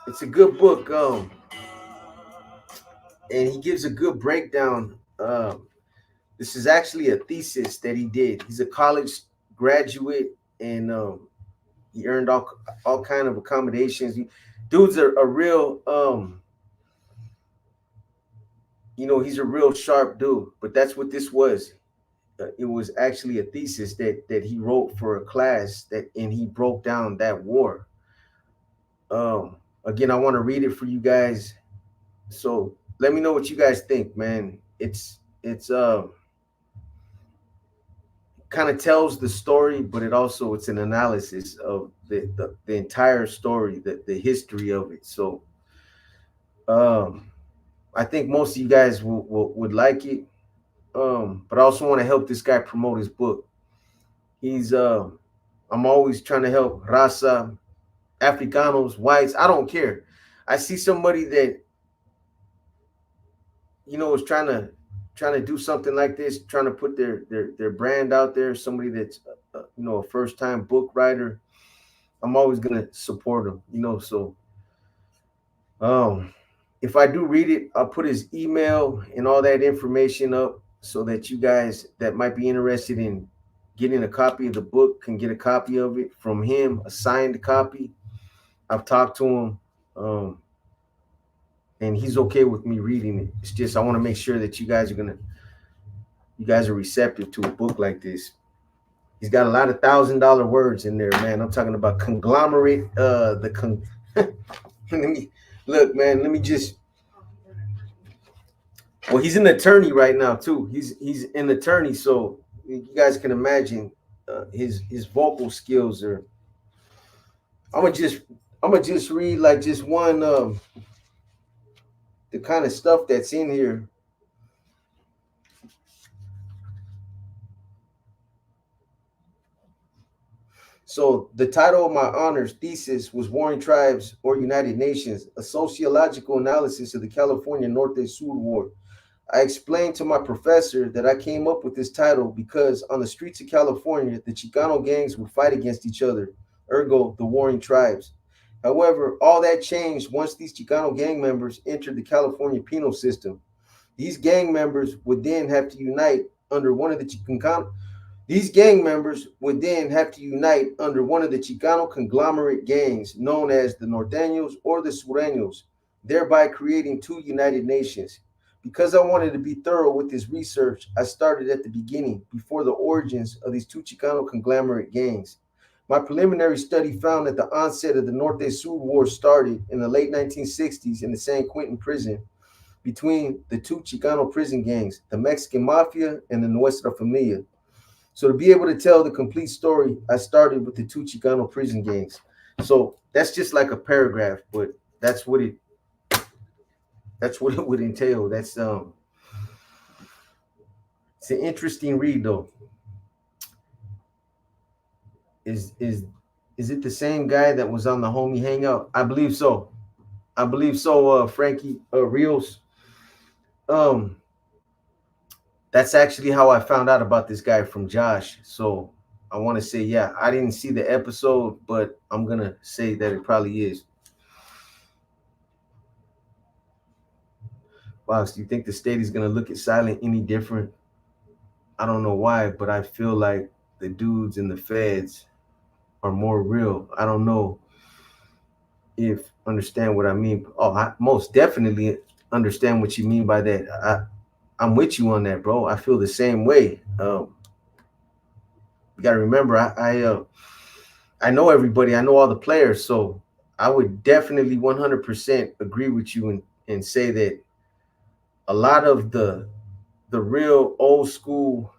It's a good book. And he gives a good breakdown. This is actually a thesis that he did. He's a college graduate, and he earned all kind of accommodations. Dude's a real he's a real sharp dude. But that's what this was. It was actually a thesis that he wrote for a class and he broke down that war. Again, I want to read it for you guys. So let me know what you guys think, man. It's kind of tells the story, but it's an analysis of the entire story, the history of it. So I think most of you guys would like it. But I also want to help this guy promote his book. He's I'm always trying to help Raza, Africanos, whites. I don't care. I see somebody that is trying to do something like this, trying to put their brand out there. Somebody that's a first time book writer. I'm always gonna support them. So if I do read it, I'll put his email and all that information up so that you guys that might be interested in getting a copy of the book can get a copy of it from him, a signed copy. I've talked to him, and he's okay with me reading it. It's just I want to make sure that you guys are receptive to a book like this. He's got a lot of $1,000 words in there, man. I'm talking about conglomerate. Let me look, man. Let me just. Well, he's an attorney right now too. He's an attorney, so you guys can imagine his vocal skills are. I'm gonna just read like just one the kind of stuff that's in here. So the title of my honors thesis was Warring Tribes or United Nations: A Sociological Analysis of the California Norte-Sur War. I explained to my professor that I came up with this title because on the streets of California, the Chicano gangs would fight against each other, ergo, the warring tribes. However, all that changed once these Chicano gang members entered the California penal system. These gang members would then have to unite under one of the Chicano these gang members would then have to unite under one of the Chicano conglomerate gangs known as the Norteños or the Sureños, thereby creating two United Nations. Because I wanted to be thorough with this research, I started at the beginning, before the origins of these two Chicano conglomerate gangs. My preliminary study found that the onset of the Norte Sur War started in the late 1960s in the San Quentin prison between the two Chicano prison gangs, the Mexican Mafia and the Nuestra Familia. So to be able to tell the complete story, I started with the two Chicano prison gangs. So that's just like a paragraph, but that's what it would entail. It's an interesting read though. Is it the same guy that was on the Homie Hangout? I believe so. Frankie Rios. That's actually how I found out about this guy from Josh. So I want to say, yeah, I didn't see the episode, but I'm gonna say that it probably is. Box, do you think the state is gonna look at silent any different? I don't know why, but I feel like the dudes in the feds are more real. I don't know if understand what I mean. Oh, I most definitely understand what you mean by that. I'm with you on that, bro. I feel the same way. You got to remember, I know everybody. I know all the players, so I would definitely 100% agree with you and say that a lot of the real old school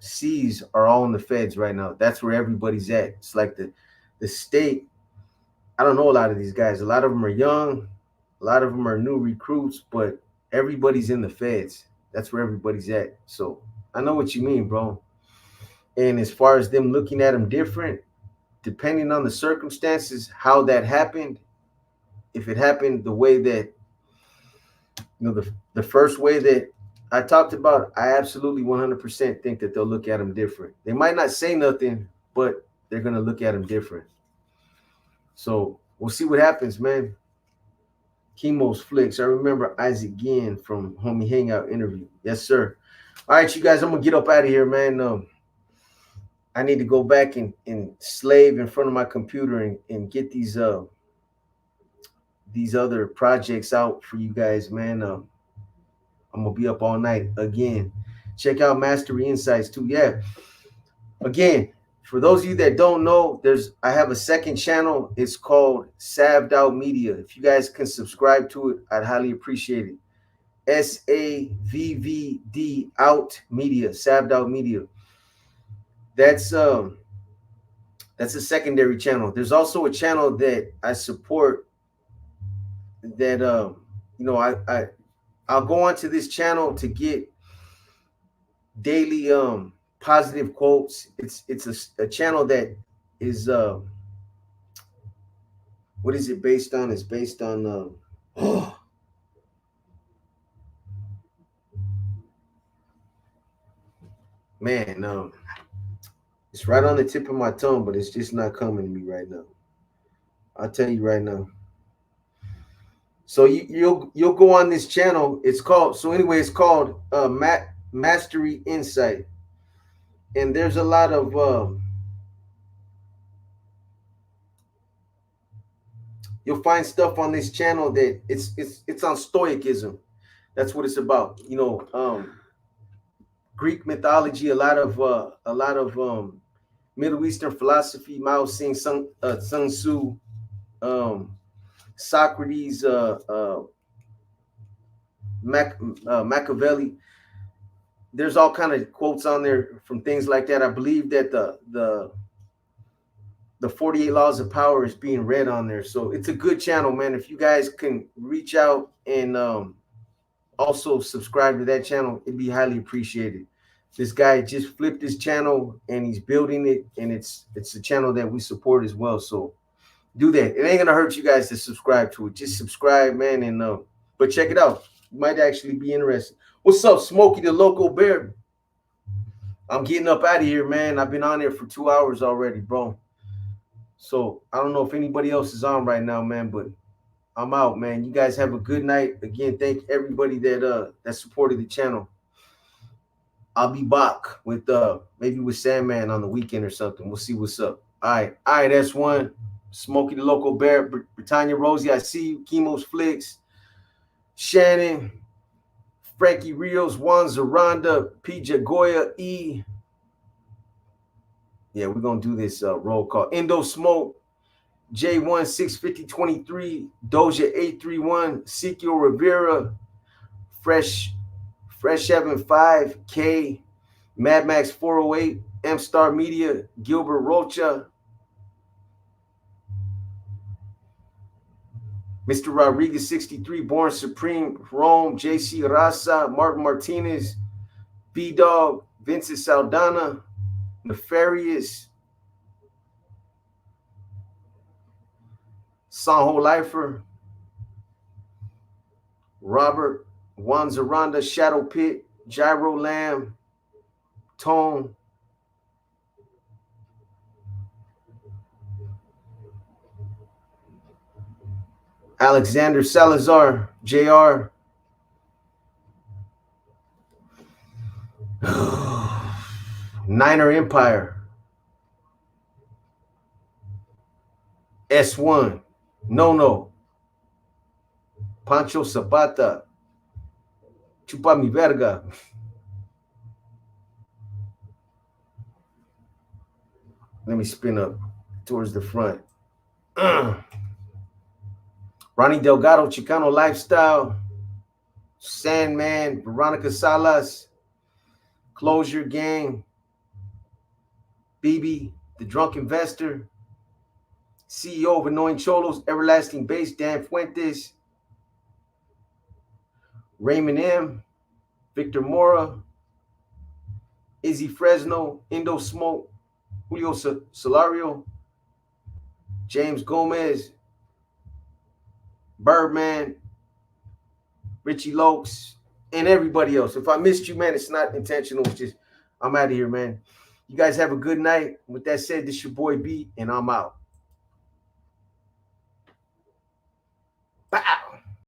C's are all in the feds right now. That's where everybody's at. It's like the state. I don't know a lot of these guys. A lot of them are young. A lot of them are new recruits, but everybody's in the feds. That's where everybody's at. So I know what you mean, bro. And as far as them looking at them different, depending on the circumstances, how that happened, if it happened the way that, the first way that I talked about, I absolutely 100% think that they'll look at them different. They might not say nothing, but they're going to look at them different. So we'll see what happens, man. Chemo's Flicks. I remember Isaac Ginn from Homie Hangout interview. Yes, sir. All right, you guys, I'm going to get up out of here, man. I need to go back and slave in front of my computer and get these other projects out for you guys, man. I'm gonna be up all night again. Check out Mastery Insights too. Yeah. Again, for those of you that don't know, I have a second channel. It's called Saved Out Media. If you guys can subscribe to it, I'd highly appreciate it. SAVVD Out Media, Saved Out Media. That's a secondary channel. There's also a channel that I support that I'll go onto this channel to get daily positive quotes. It's a channel that is what is it based on? It's based on oh man, it's right on the tip of my tongue, but it's just not coming to me right now. I'll tell you right now. So you'll go on this channel. It's called it's called Mastery Insight, and there's a lot of you'll find stuff on this channel that it's on stoicism. That's what it's about. Greek mythology, a lot of Middle Eastern philosophy, Mao Zedong, Sun Tzu, Socrates, Machiavelli. There's all kind of quotes on there from things like that. I believe that the 48 Laws of Power is being read on there. So it's a good channel, man. If you guys can reach out and also subscribe to that channel, it'd be highly appreciated. This guy just flipped his channel and he's building it, and it's a channel that we support as well. So do that. It ain't gonna hurt you guys to subscribe to it. Just subscribe, man, and but check it out. You might actually be interested. What's up, Smokey the Local Bear? I'm getting up out of here, man. I've been on there for 2 hours already, bro. So I don't know if anybody else is on right now, man, but I'm out, man. You guys have a good night. Again, thank everybody that supported the channel. I'll be back with maybe with Sandman on the weekend or something. We'll see what's up. All right, that's one. Smokey the Local Bear, Britannia Rosie, I see you. Chemo's Flicks, Shannon, Frankie Rios, Juan Zaranda, P. Jagoya, E. Yeah, we're gonna do this roll call. Indo Smoke, J1 65023, Doja 831, Ezekiel Rivera, Fresh Evan 5, K, Mad Max 408, M Star Media, Gilbert Rocha, Mr. Rodriguez 63, Born Supreme, Rome, JC Raza, Martin Martinez, B Dog, Vincent Saldana, Nefarious, Sanho Lifer, Robert, Juan Zaranda, Shadow Pit, Gyro Lamb, Tone, Alexander Salazar, JR, Niner Empire, S1, No, Pancho Zapata, Chupa mi verga. Let me spin up towards the front. Ronnie Delgado, Chicano Lifestyle, Sandman, Veronica Salas, Closure Gang, BB, The Drunk Investor, CEO of Annoying Cholos, Everlasting Base, Dan Fuentes, Raymond M, Victor Mora, Izzy Fresno, Indo Smoke, Julio Solario, James Gomez, Birdman, Richie Lokes, and everybody else. If I missed you, man, it's not intentional. It's just, I'm out of here, man. You guys have a good night. With that said, this your boy B, and I'm out.